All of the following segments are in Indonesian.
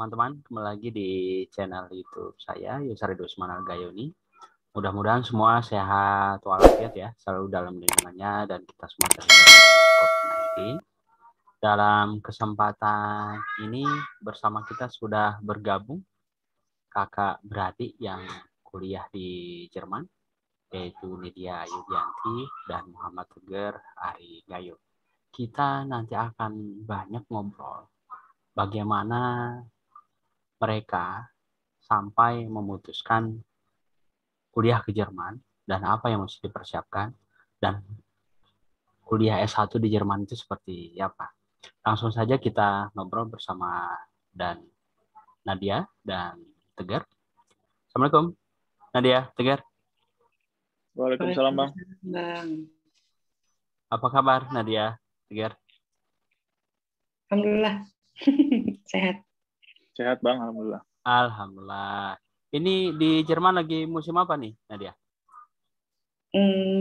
teman-teman, kembali lagi di channel YouTube saya, Yusarido Usman Al-Gayoni. Mudah-mudahan semua sehat walafiat ya, selalu dalam lindungannya dan kita semua terhindar dari COVID-19. Dalam kesempatan ini bersama kita sudah bergabung kakak beradik yang kuliah di Jerman, yaitu Nidia Yudianti dan Muhammad Tegar Ari Gayo. Kita nanti akan banyak ngobrol bagaimana mereka sampai memutuskan kuliah ke Jerman dan apa yang mesti dipersiapkan dan kuliah S1 di Jerman itu seperti apa. Langsung saja kita ngobrol bersama dan Nadia dan Tegar. Assalamualaikum Nadia, Tegar. Waalaikumsalam, Bang. Apa kabar Nadia, Tegar? Alhamdulillah. Sehat. Sehat, Bang. Alhamdulillah. Alhamdulillah. Ini di Jerman lagi musim apa nih, Nadia?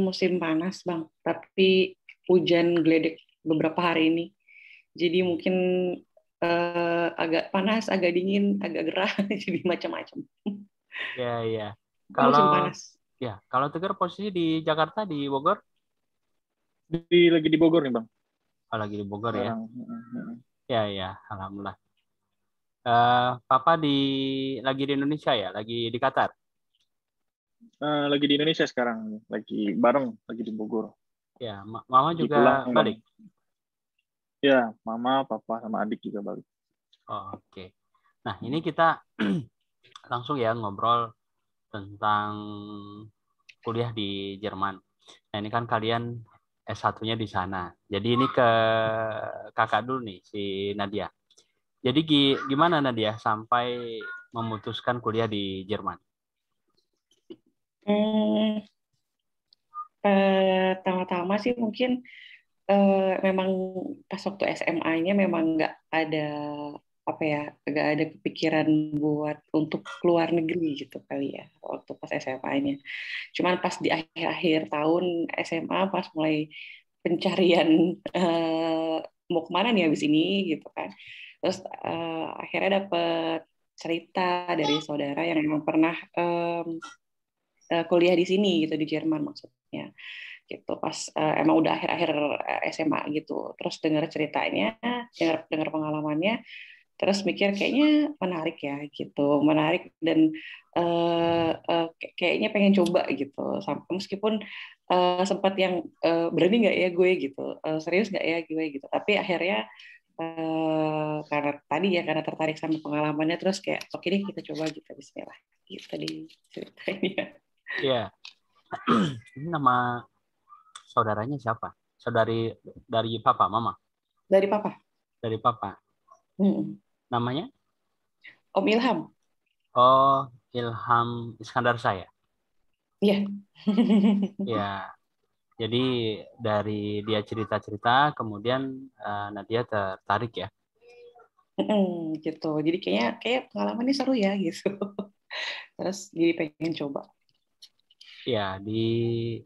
Musim panas, Bang. Tapi hujan geledek beberapa hari ini. Jadi mungkin agak panas, agak dingin, agak gerah. Jadi macam-macam. Ya, ya. Musim panas. Ya, kalau Tegar posisi di Jakarta, di Bogor? Lagi di Bogor nih, Bang. Oh, lagi di Bogor sekarang. Ya. Ya, alhamdulillah. Papa lagi di Indonesia ya, lagi di Qatar. Lagi di Indonesia sekarang, lagi di Bogor. Ya, mama lagi juga pulang, balik. Bang. Ya, mama, papa, sama adik juga balik. Oh, oke. Nah, ini kita langsung ya ngobrol tentang kuliah di Jerman. Nah, ini kan kalian S1-nya di sana. Jadi ini ke kakak dulu nih, si Nadia. Jadi gimana Nadia sampai memutuskan kuliah di Jerman? Pertama-tama sih mungkin memang pas waktu SMA-nya memang nggak ada nggak ada kepikiran buat untuk keluar negeri gitu kali ya waktu pas SMA-nya. Cuman pas di akhir-akhir tahun SMA pas mulai pencarian mau kemana nih habis ini gitu kan. Terus akhirnya dapet cerita dari saudara yang memang pernah kuliah di sini gitu di Jerman maksudnya gitu pas emang udah akhir-akhir SMA gitu terus dengar ceritanya dengar pengalamannya terus mikir kayaknya menarik ya gitu menarik dan kayaknya pengen coba gitu sampai meskipun sempat yang berani nggak ya gue gitu serius nggak ya gue gitu tapi akhirnya karena tertarik sama pengalamannya terus kayak oke deh kita coba gitu Bismillah gitu tadi ceritanya. Iya. Ini nama saudaranya siapa? Saudari dari papa, mama? Dari papa. Dari papa. Namanya? Om Ilham. Oh, Ilham Iskandar saya. Iya. Ya. Jadi dari dia cerita-cerita, kemudian Nadia tertarik ya. Gitu. Jadi kayak pengalaman ini seru ya gitu. Terus jadi pengen coba. Ya, di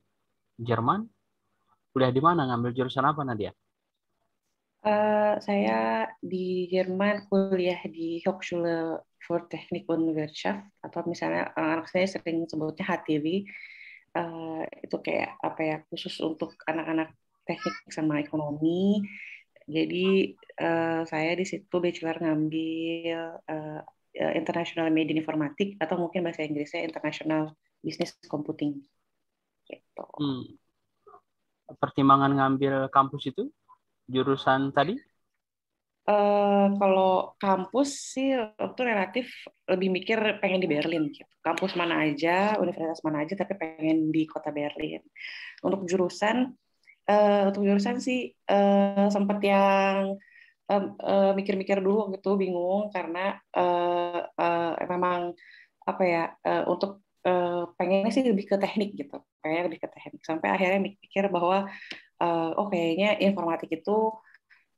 Jerman kuliah di mana? Ngambil jurusan apa Nadia? Saya di Jerman kuliah di Hochschule für Technik und Wirtschaft atau misalnya anak saya sering sebutnya HTW. Itu kayak apa ya khusus untuk anak-anak teknik sama ekonomi. Jadi saya di situ bachelor ngambil International Media Informatik atau mungkin bahasa Inggrisnya International Business Computing. Gitu. Pertimbangan ngambil kampus itu jurusan tadi? Kalau kampus sih waktu relatif lebih mikir pengen di Berlin gitu. Kampus mana aja, universitas mana aja, tapi pengen di kota Berlin. Untuk jurusan sih sempat yang mikir-mikir dulu gitu, bingung karena memang apa ya untuk pengennya sih lebih ke teknik gitu, pengennya lebih ke teknik. Sampai akhirnya mikir bahwa kayaknya informatik itu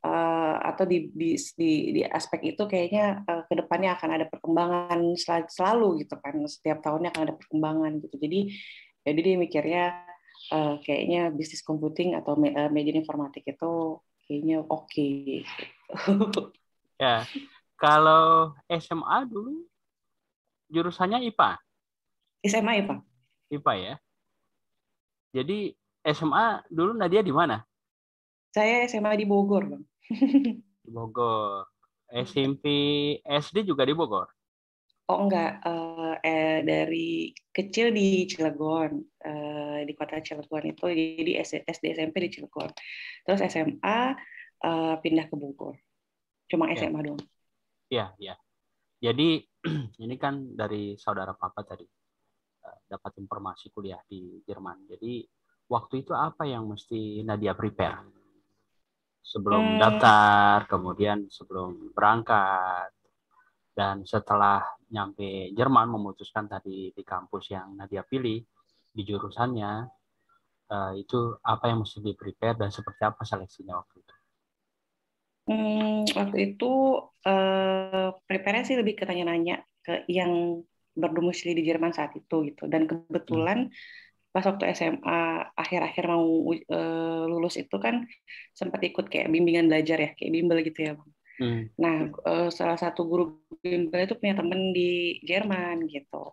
atau di aspek itu kayaknya kedepannya akan ada perkembangan selalu gitu kan setiap tahunnya akan ada perkembangan gitu jadi dia mikirnya kayaknya bisnis computing atau media informatik itu kayaknya oke. Ya, Kalau SMA dulu jurusannya IPA, SMA ya, Pak? IPA ya. Jadi SMA dulu Nadia di mana? Saya SMA di Bogor, Bang. Di Bogor. SMP, SD juga di Bogor. Oh enggak, dari kecil di Cilegon, di kota Cilegon itu, jadi SD SMP di Cilegon. Terus SMA pindah ke Bogor, cuma Ya, SMA doang. ya, ya. Jadi ini kan dari saudara papa tadi dapat informasi kuliah di Jerman. Jadi waktu itu apa yang mesti Nadia prepare sebelum Hmm, daftar, kemudian sebelum berangkat, dan setelah nyampe Jerman memutuskan tadi di kampus yang Nadia pilih di jurusannya, itu apa yang mesti di prepare dan seperti apa seleksinya waktu itu? waktu itu prepare sih lebih ke tanya-nanya ke yang berdomisili di Jerman saat itu gitu. Dan Hmm. kebetulan pas waktu SMA akhir-akhir mau lulus itu kan sempat ikut kayak bimbingan belajar ya, kayak bimbel gitu ya, Bang. Hmm. Nah, salah satu guru bimbel itu punya temen di Jerman gitu.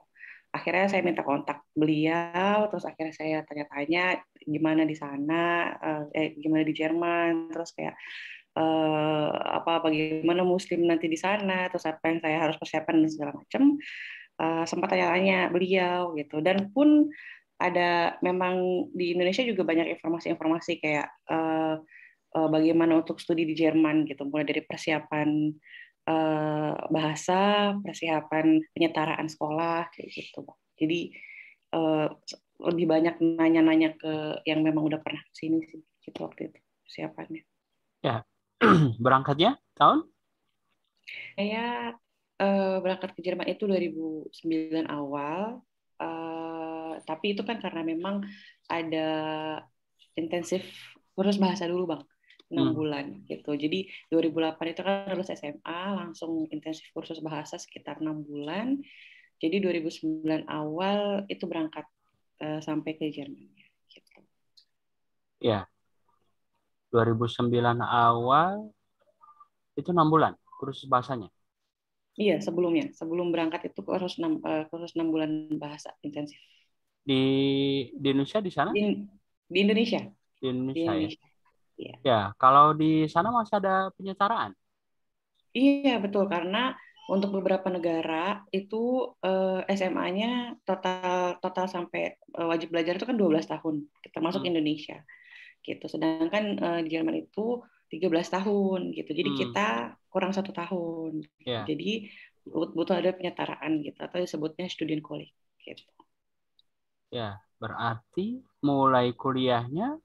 Akhirnya saya minta kontak beliau, terus akhirnya saya tanya-tanya gimana di sana, gimana di Jerman, terus kayak apa bagaimana Muslim nanti di sana, terus apa yang saya harus persiapkan dan segala macam. Sempat tanya-tanya beliau gitu. Dan pun ada memang di Indonesia juga banyak informasi-informasi kayak bagaimana untuk studi di Jerman gitu, mulai dari persiapan bahasa, persiapan penyetaraan sekolah kayak gitu. Jadi uh, lebih banyak nanya-nanya ke yang memang udah pernah kesini sih gitu waktu itu persiapannya. Ya, berangkatnya tahun? Saya berangkat ke Jerman itu 2009 awal, tapi itu kan karena memang ada intensif kursus bahasa dulu, Bang, 6 Hmm. bulan gitu. Jadi 2008 itu kan lulus SMA, langsung intensif kursus bahasa sekitar 6 bulan. Jadi 2009 awal itu berangkat sampai ke Jerman. Gitu. Ya, 2009 awal itu 6 bulan kursus bahasanya. Iya, sebelumnya. Sebelum berangkat itu kursus 6 bulan bahasa intensif. Di Indonesia di sana? Di, di Indonesia. Di Di Indonesia ya. Indonesia. Iya. Ya, kalau di sana masih ada penyetaraan. Iya, betul. Karena untuk beberapa negara itu SMA-nya total total sampai wajib belajar itu kan 12 tahun, termasuk Hmm. Indonesia. Gitu. Sedangkan di Jerman itu 13 tahun gitu. Jadi Hmm. kita kurang 1 tahun. Ya, Jadi butuh ada penyetaraan gitu atau disebutnya Studienkolleg gitu. ya. Berarti mulai kuliahnya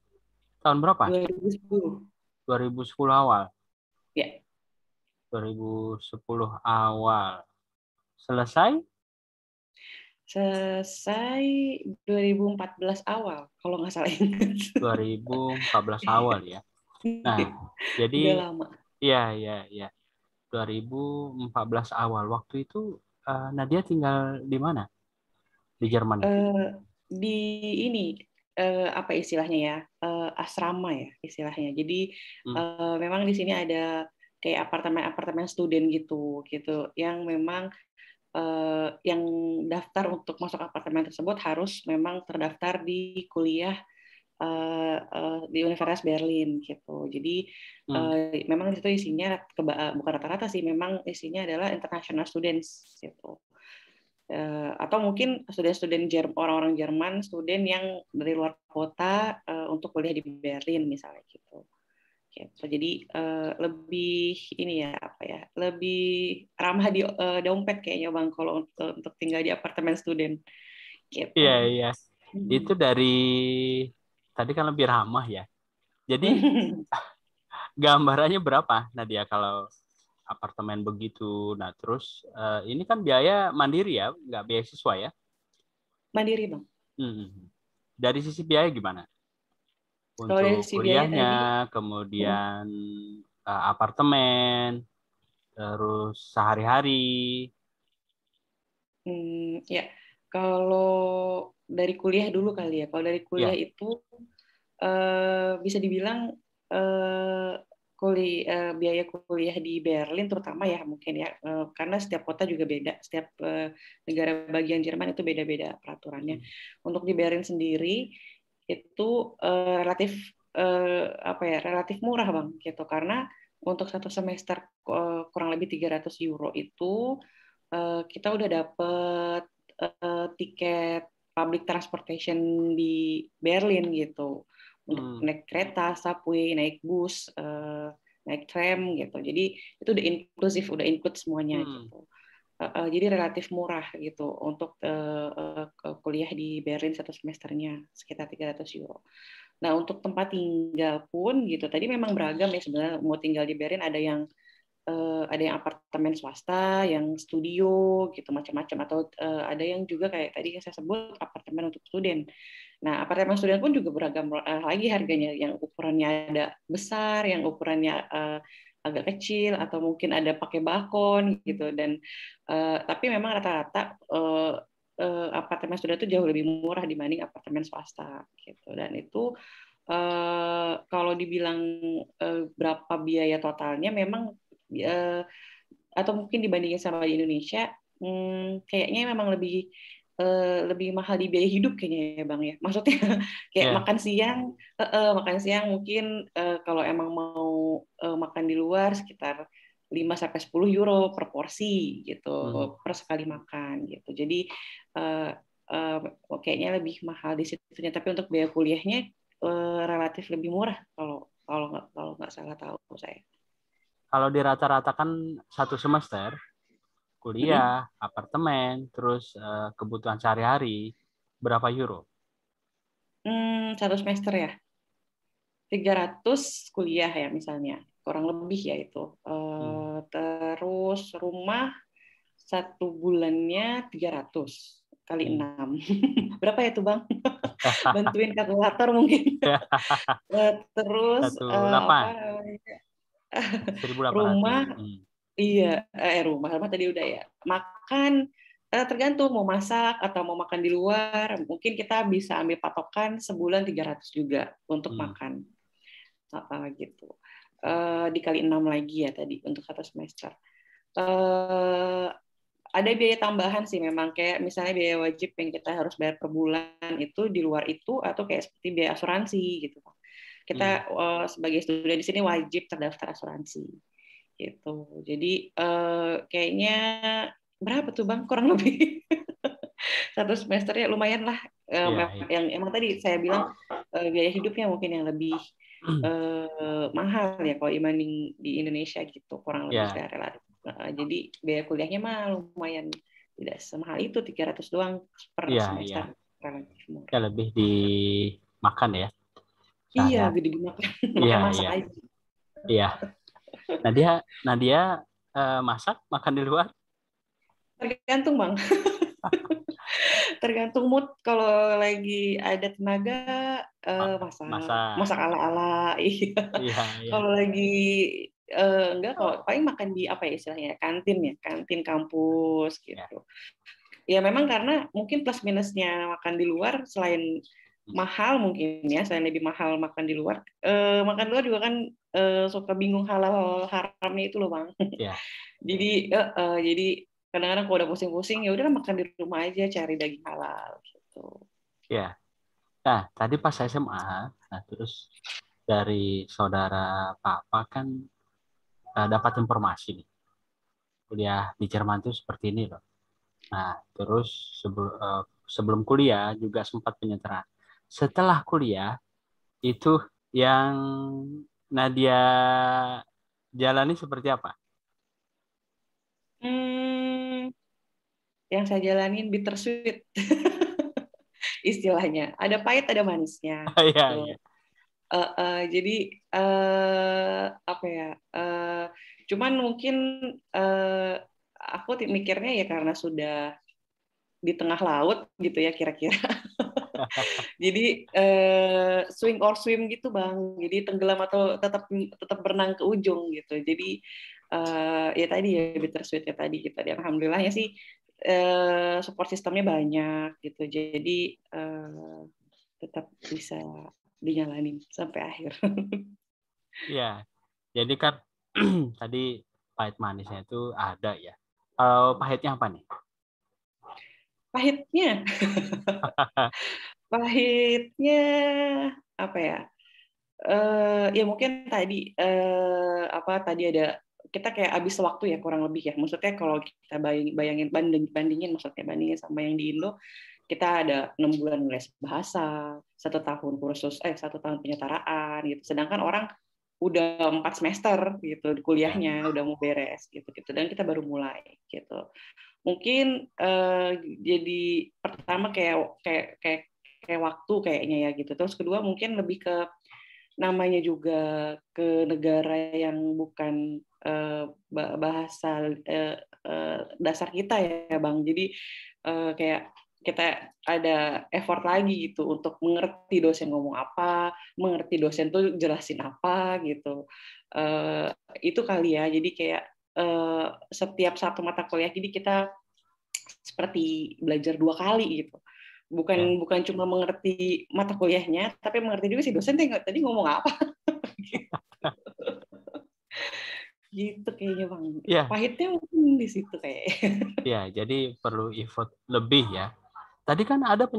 tahun berapa? 2010. 2010 awal. Ya, 2010 awal. Selesai selesai 2014 awal kalau nggak salah ingat. 2014 awal ya. Nah, Udah jadi lama. ya, ya, ya. 2014 awal. Waktu itu Nadia tinggal di mana? Di Jerman itu. Eh, di ini apa istilahnya ya, asrama ya istilahnya. Jadi Hmm. memang di sini ada kayak apartemen-apartemen student gitu gitu yang memang yang daftar untuk masuk apartemen tersebut harus memang terdaftar di kuliah di Universitas Berlin gitu. Jadi Hmm. memang di situ isinya bukan rata-rata sih, memang isinya adalah international students gitu. Atau mungkin studen-studen orang-orang Jerman, studen yang dari luar kota untuk kuliah di Berlin misalnya gitu. Gitu. Jadi lebih ini ya apa ya, lebih ramah di dompet kayaknya Bang kalau untuk tinggal di apartemen student Iya, gitu. iya. Itu dari tadi kan lebih ramah ya. Jadi gambarannya berapa Nadia kalau apartemen begitu? Nah, terus ini kan biaya mandiri ya, nggak beasiswa ya. Mandiri Bang. Hmm. Dari sisi biaya gimana? Kalau dari Untuk sisi biaya kuliahnya, tadi, kemudian apartemen, terus sehari-hari. ya kalau dari kuliah dulu kali ya. Kalau dari kuliah Ya, itu bisa dibilang eh, biaya kuliah di Berlin terutama ya mungkin ya, karena setiap kota juga beda, setiap negara bagian Jerman itu beda-beda peraturannya. Untuk di Berlin sendiri itu relatif murah Bang gitu, karena untuk satu semester kurang lebih 300 euro itu kita udah dapet tiket public transportation di Berlin gitu, untuk naik kereta, subway, naik bus, naik tram gitu. Jadi itu udah inklusif, udah include semuanya gitu. Jadi relatif murah gitu untuk kuliah di Berlin satu semesternya, sekitar 300 euro. Nah untuk tempat tinggal pun gitu, tadi memang beragam ya sebenarnya. Mau tinggal di Berlin ada yang apartemen swasta, yang studio gitu macam-macam, atau ada yang juga kayak tadi yang saya sebut apartemen untuk student. Nah, apartemen student pun juga beragam lagi harganya, yang ukurannya ada besar, yang ukurannya agak kecil, atau mungkin ada pakai balkon gitu. Dan tapi memang rata-rata apartemen student itu jauh lebih murah dibanding apartemen swasta gitu. Dan itu kalau dibilang berapa biaya totalnya, memang atau mungkin dibandingin sama di Indonesia, kayaknya memang lebih mahal di biaya hidup kayaknya ya Bang ya. Maksudnya kayak makan siang mungkin kalau emang mau makan di luar sekitar 5-10 euro per porsi gitu, per sekali makan gitu. Jadi kayaknya lebih mahal di situnya. Tapi untuk biaya kuliahnya relatif lebih murah kalau nggak salah tahu saya. Kalau dirata-ratakan satu semester, kuliah, apartemen, terus kebutuhan sehari-hari, berapa euro? Satu semester ya. 300 kuliah ya misalnya. Kurang lebih ya itu. Terus rumah satu bulannya 300 kali 6. Berapa ya tuh Bang? Bantuin kalkulator mungkin. Terus 1.800. rumah, iya, rumah tadi udah ya. Makan tergantung mau masak atau mau makan di luar, mungkin kita bisa ambil patokan sebulan 300 juga untuk makan. Gitu. Dikali 6 lagi ya tadi untuk satu semester. Ada biaya tambahan sih memang, kayak misalnya biaya wajib yang kita harus bayar per bulan itu di luar itu, atau kayak seperti biaya asuransi gitu. Kita sebagai student di sini wajib terdaftar asuransi gitu. Jadi kayaknya berapa tuh Bang kurang lebih satu semesternya lumayan lah. Yang emang tadi saya bilang biaya hidupnya mungkin yang lebih mahal ya kalau dibanding di Indonesia gitu, kurang lebih relatif. Jadi biaya kuliahnya mah lumayan tidak semahal itu, 300 doang per semester. Relatif murah. Ya lebih dimakan ya. Iya, gede dimakan. Makanya masak aja. Iya. Nadia masak makan di luar? Tergantung Bang. Tergantung mood. Kalau lagi ada tenaga masak ala-ala. Iya. Kalau lagi enggak, kalau paling makan di apa ya istilahnya, kantin kampus gitu. Ya memang karena mungkin plus minusnya makan di luar, selain mahal mungkin ya, selain lebih mahal makan di luar, makan di luar juga kan suka bingung halal haramnya itu loh Bang. Jadi kadang-kadang kalau udah pusing-pusing ya udah makan di rumah aja, cari daging halal gitu. Ya. Nah, tadi pas SMA, terus dari saudara Papa kan dapat informasi nih. Kuliah di Jerman itu seperti ini loh. Nah, terus sebelum kuliah juga sempat penyerahan. Setelah kuliah itu yang Nadia jalani seperti apa? Yang saya jalanin bittersweet. Istilahnya. Ada pahit, ada manisnya. Iya. Jadi apa ya? Cuman mungkin aku mikirnya ya karena sudah di tengah laut gitu ya kira-kira. Jadi swing or swim gitu Bang. Jadi tenggelam atau tetap berenang ke ujung gitu. Jadi ya tadi ya bittersweet ya tadi kita. Alhamdulillahnya sih support sistemnya banyak gitu. Jadi tetap bisa dinyalanin sampai akhir. Iya. Jadi kan tadi pahit manisnya itu ada ya. Kalau pahitnya apa nih? Pahitnya, pahitnya apa ya? Ya mungkin tadi tadi ada kita kayak habis waktu ya kurang lebih ya. Maksudnya kalau kita bayangin bandingin maksudnya bandingin sama yang di Indo, kita ada 6 bulan les bahasa, 1 tahun kursus 1 tahun penyetaraan gitu. Sedangkan orang udah 4 semester gitu di Ya. kuliahnya udah mau beres gitu gitu dan kita baru mulai gitu. Mungkin jadi pertama kayak waktu kayaknya ya gitu. Terus kedua mungkin lebih ke namanya juga ke negara yang bukan bahasa dasar kita ya Bang. Jadi kayak kita ada effort lagi gitu untuk mengerti dosen ngomong apa, mengerti dosen tuh jelasin apa gitu. Itu kali ya. Jadi kayak setiap satu mata kuliah jadi kita seperti belajar 2 kali gitu. Ya. Bukan cuma mengerti mata kuliahnya, tapi mengerti juga si dosen tadi ngomong apa. Gitu kayaknya Bang. Ya. Pahitnya mungkin di situ kayak. Ya, jadi perlu effort lebih ya. Tadi kan ada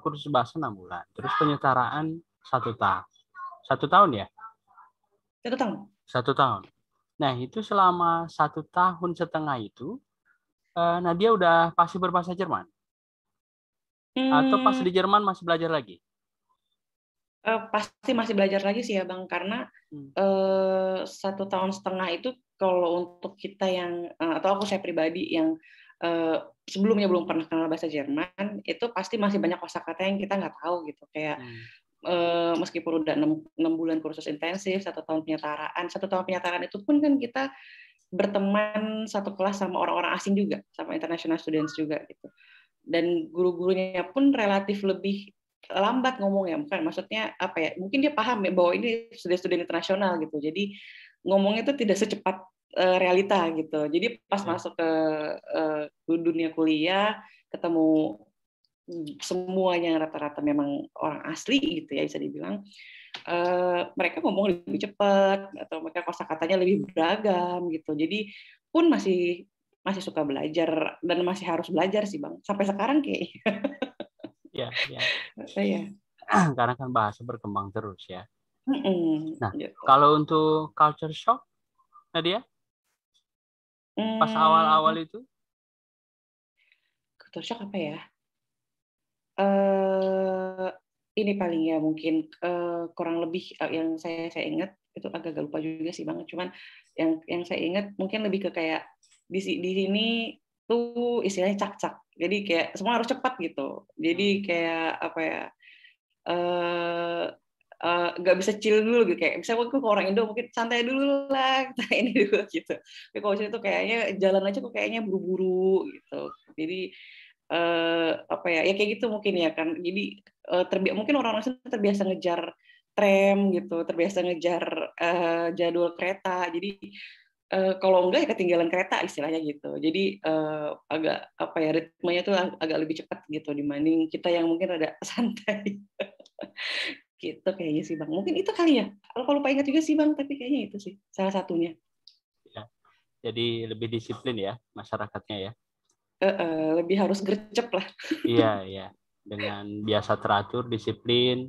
kursus bahasa 6 bulan, terus penyetaraan 1 tahun. 1 tahun ya? 1 tahun. 1 tahun. Nah, itu selama 1 tahun setengah itu, Nadia udah pasti berbahasa Jerman? Atau pas Hmm, di Jerman masih belajar lagi? pasti masih belajar lagi sih ya Bang, karena 1 tahun setengah itu kalau untuk kita yang atau saya pribadi yang sebelumnya belum pernah kenal bahasa Jerman, itu pasti masih banyak kosakata yang kita nggak tahu gitu. Kayak meskipun udah 6 bulan kursus intensif, 1 tahun penyetaraan, 1 tahun penyetaraan itu pun kan kita berteman satu kelas sama orang-orang asing juga, sama international students juga gitu. Dan guru-gurunya pun relatif lebih lambat ngomongnya, bukan maksudnya apa ya? Mungkin dia paham ya bahwa ini studi-studi internasional gitu. Jadi ngomongnya itu tidak secepat realita gitu. Jadi pas masuk ke dunia kuliah, ketemu semuanya rata-rata memang orang asli gitu ya bisa dibilang. Mereka ngomong lebih cepat atau mereka kosakatanya lebih beragam gitu. Jadi pun masih masih suka belajar dan masih harus belajar sih Bang. Sampai sekarang kayak Ya, ya. ya. Karena kan bahasa berkembang terus ya. Nah, Gitu. kalau untuk culture shock, Nadia, pas awal-awal itu? Culture shock apa ya? Eh ini paling ya mungkin kurang lebih yang saya ingat itu agak lupa juga sih Bang. Cuman yang saya ingat mungkin lebih ke kayak di sini tuh istilahnya cak-cak. Jadi kayak semua harus cepat gitu. Jadi kayak apa ya? Nggak bisa chill dulu gitu kayak misalnya ke orang Indo mungkin santai dulu lah kita ini dulu gitu. Tapi kalau sini tuh kayaknya jalan aja kok kayaknya buru-buru gitu. Jadi apa ya kayak gitu mungkin ya kan. Jadi mungkin orang-orang sini terbiasa ngejar tram gitu, terbiasa ngejar jadwal kereta. Jadi kalau enggak ya ketinggalan kereta istilahnya gitu. Jadi agak apa ya ritmenya tuh agak lebih cepat gitu dibanding kita yang mungkin ada santai. Gitu kayaknya sih Bang. Mungkin itu kali ya. Kalau lupa ingat juga sih Bang, tapi kayaknya itu sih salah satunya. Ya. Jadi lebih disiplin ya masyarakatnya ya. Lebih harus gercep lah. Iya, iya. Dengan biasa teratur, disiplin,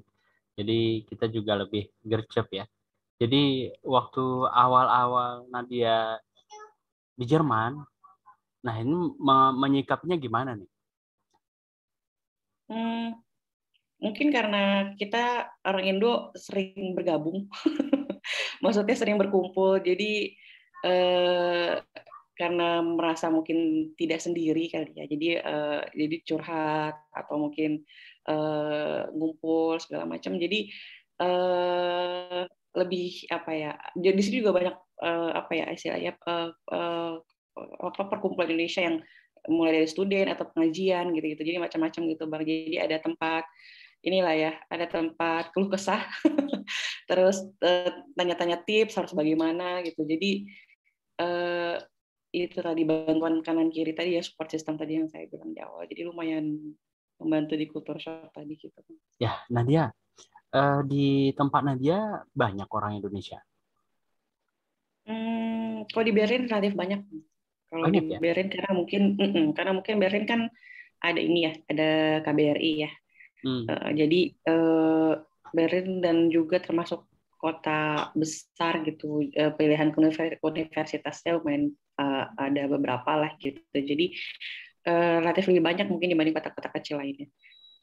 jadi kita juga lebih gercep ya. Jadi waktu awal-awal Nadia di Jerman, nah ini menyikapinya gimana nih? Hmm, mungkin karena kita orang Indo sering bergabung, maksudnya sering berkumpul, jadi eh, karena merasa mungkin tidak sendiri kali ya, jadi curhat atau mungkin ngumpul segala macam, jadi eh, lebih apa ya, di sini juga banyak apa ya istilahnya perkumpulan Indonesia yang mulai dari studen atau pengajian gitu-gitu, jadi macam-macam gitu Bang, jadi ada tempat inilah ya, ada tempat keluh kesah, terus tanya-tanya tips harus bagaimana gitu. Jadi itu tadi bantuan kanan kiri tadi ya support system tadi yang saya bilang di awal. Jadi lumayan membantu di culture shock tadi gitu. Ya, Nadia, di tempat Nadia banyak orang Indonesia. Kalau di Berlin relatif banyak. Kalau di Banyak ya? Berlin karena mungkin Berlin kan ada ini ya, ada KBRI ya. Hmm. Jadi Berlin dan juga termasuk kota besar gitu, pilihan universitasnya lumayan ada beberapa lah gitu. Jadi relatif lebih banyak mungkin dibanding kota-kota kecil lainnya.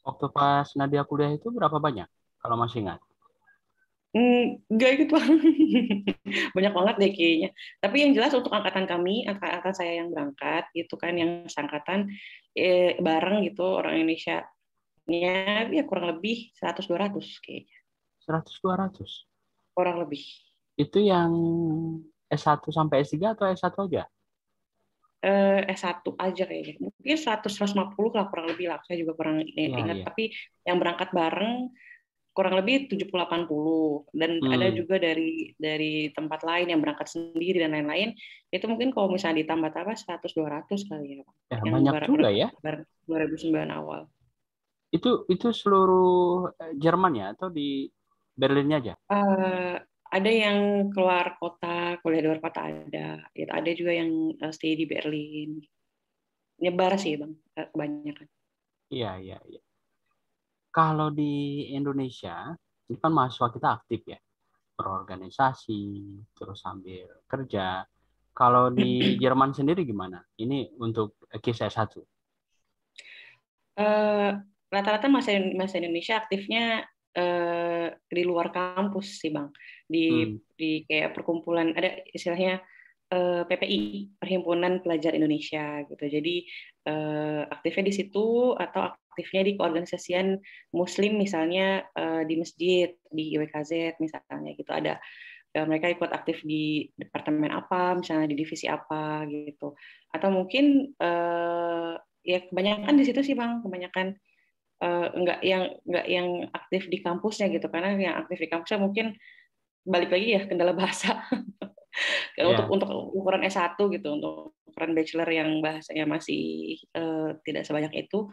Waktu pas Nadia kuliah itu berapa banyak? Kalau masih ingat? Enggak gitu. Banyak banget deh kayaknya. Tapi yang jelas untuk angkatan kami, angkatan saya yang berangkat, itu kan yang seangkatan bareng gitu, orang Indonesia ya kurang lebih 100-200 kayaknya. 100-200. Kurang lebih. Itu yang S1 sampai S3 atau S1 aja? S1 aja kayaknya. Mungkin 100-150 lah kurang lebih lah. Saya juga kurang Iya, ingat. iya. Tapi yang berangkat bareng kurang lebih 70-80. Dan ada Hmm. juga dari tempat lain yang berangkat sendiri dan lain-lain. Itu mungkin kalau misalnya ditambah-tambah 100-200 kali ya, Pak. Ya, Yang banyak juga berangkat ya. 2009 awal. Itu seluruh Jerman ya atau di Berlinnya aja? Eh, ada yang keluar kota, kuliah di luar kota ada. Gitu. Ada juga yang stay di Berlin. Nyebar sih, Bang, kebanyakan. Iya, iya, iya. Kalau di Indonesia, itu kan mahasiswa kita aktif ya, berorganisasi, terus sambil kerja. Kalau di Jerman sendiri gimana? Ini untuk kisah satu. Eh, Rata-rata masa Indonesia aktifnya di luar kampus sih, Bang. Hmm. Di kayak perkumpulan, ada istilahnya PPI, Perhimpunan Pelajar Indonesia gitu. Jadi aktifnya di situ atau aktifnya di keorganisasian Muslim misalnya di masjid, di YKZ misalnya gitu. Ada mereka ikut aktif di departemen apa, misalnya di divisi apa gitu. Atau mungkin ya kebanyakan di situ sih, Bang, kebanyakan nggak yang aktif di kampusnya gitu, karena yang aktif di kampusnya mungkin balik lagi ya kendala bahasa. untuk Ya, untuk ukuran S1 gitu, untuk ukuran bachelor yang bahasanya masih tidak sebanyak itu,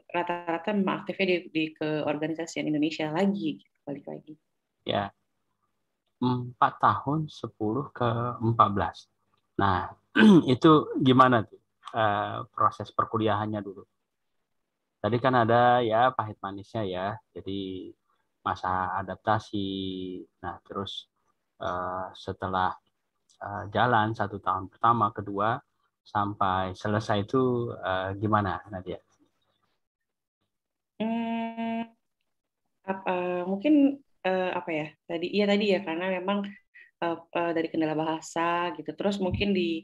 rata-rata memang aktifnya di keorganisasian Indonesia lagi gitu, balik lagi. ya. 4 tahun 10 ke 14. Nah, itu gimana tuh proses perkuliahannya dulu? Tadi kan ada ya pahit manisnya ya. Jadi masa adaptasi. Nah, terus setelah jalan 1 tahun pertama, kedua, sampai selesai itu gimana Nadia? Hmm, mungkin apa ya tadi ya karena memang dari kendala bahasa gitu, terus mungkin di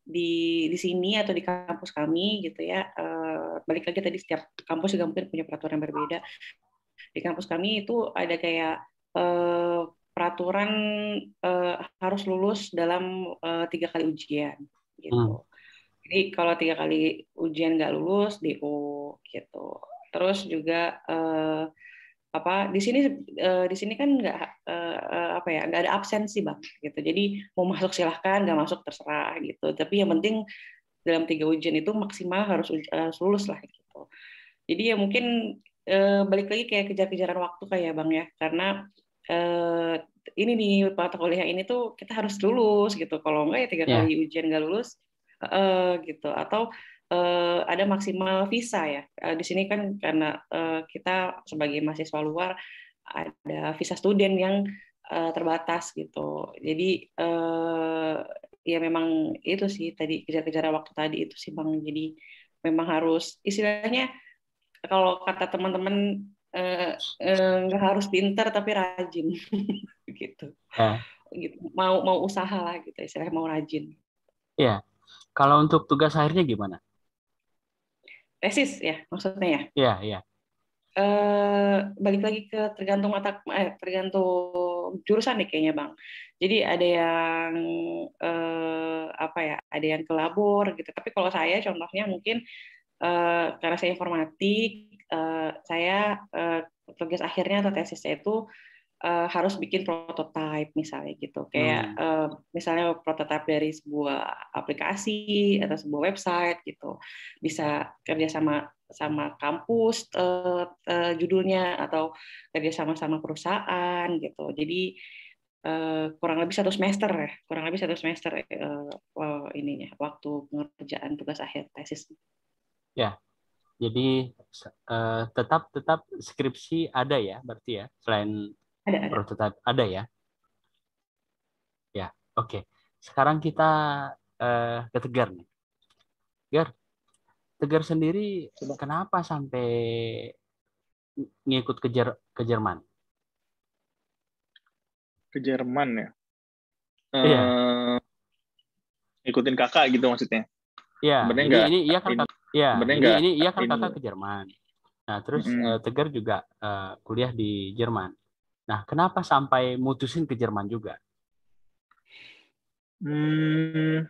di sini atau di kampus kami gitu ya, balik lagi tadi setiap kampus juga mungkin punya peraturan yang berbeda. Di kampus kami itu ada kayak eh, peraturan harus lulus dalam 3 kali ujian Hmm. gitu. Jadi kalau 3 kali ujian nggak lulus DO gitu. Terus juga di sini kan nggak apa ya, nggak ada absensi, Bang, gitu. Jadi mau masuk silahkan, nggak masuk terserah gitu. Tapi yang penting dalam 3 ujian itu maksimal harus lulus lah gitu. Jadi ya mungkin balik lagi kayak kejar-kejaran waktu kayak, Bang, ya, karena eh, ini nih mata kuliah ini tuh kita harus lulus gitu. Kalau enggak ya 3 kali Ya, ujian nggak lulus gitu. Atau ada maksimal visa ya. Di sini kan karena kita sebagai mahasiswa luar ada visa student yang terbatas gitu. Jadi ya memang itu sih tadi kejar-kejaran waktu tadi itu sih, Bang. Jadi memang harus istilahnya kalau kata teman-teman nggak harus pintar tapi rajin gitu. ya, Gitu. Mau usaha lah gitu istilahnya, mau rajin. ya. Kalau untuk tugas akhirnya gimana? Tesis ya maksudnya ya. Ya, ya. Balik lagi ke tergantung jurusan nih kayaknya, Bang. Jadi ada yang apa ya, ada yang ke labor gitu. Tapi kalau saya contohnya mungkin karena saya informatik, saya tugas akhirnya atau tesisnya itu harus bikin prototype misalnya gitu. Kayak Hmm. misalnya prototype dari sebuah aplikasi atau sebuah website gitu. Bisa kerja sama kampus judulnya, atau kerja sama perusahaan gitu. Jadi kurang lebih 1 semester ya, kurang lebih 1 semester ininya waktu pengerjaan tugas akhir tesis. Ya, jadi tetap skripsi ada ya, berarti ya, selain Ada. prototipe ada ya. Ya, oke. Sekarang kita ke Tegar nih. Tegar sendiri kenapa sampai ngikut ke Jerman? Ke Jerman ya. Iya, Ikutin kakak gitu maksudnya. iya. Sebenarnya Ini nggak iya kan ini, ya, sebenarnya nggak ini iya kan ini. kakak ke Jerman. Nah, terus Mm, Tegar juga kuliah di Jerman. Nah, kenapa sampai mutusin ke Jerman juga? hmm,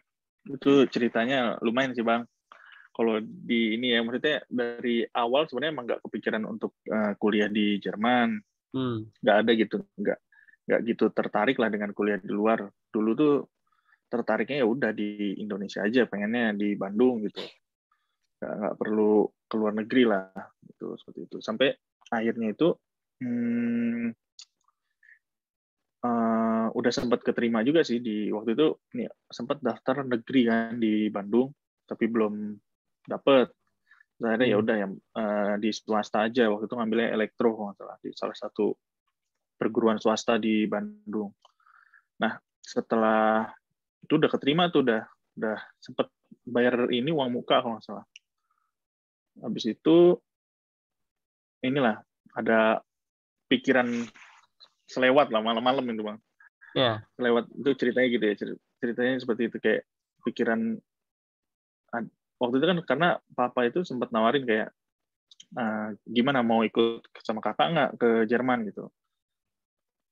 itu ceritanya lumayan sih Bang. Kalau di ini ya maksudnya dari awal sebenarnya emang nggak kepikiran untuk kuliah di Jerman, Hmm, nggak ada gitu, nggak gitu tertarik lah dengan kuliah di luar. Dulu tuh tertariknya ya udah di Indonesia aja, pengennya di Bandung gitu, nggak perlu ke luar negeri lah, gitu seperti itu. Sampai akhirnya itu hmm, udah sempat keterima juga sih di waktu itu, nih sempat daftar negeri kan di Bandung, tapi belum dapet. Terus akhirnya ya hmm, udah yang di swasta aja, waktu itu ngambilnya elektro kalau nggak salah di salah satu perguruan swasta di Bandung. Nah setelah itu udah keterima tuh udah sempet bayar ini uang muka kalau nggak salah. Habis itu inilah ada pikiran selewat lah malam-malam itu Bang. ya, Selewat itu ceritanya gitu ya, ceritanya seperti itu kayak pikiran waktu itu kan karena papa itu sempat nawarin kayak gimana mau ikut sama kakak nggak ke Jerman gitu.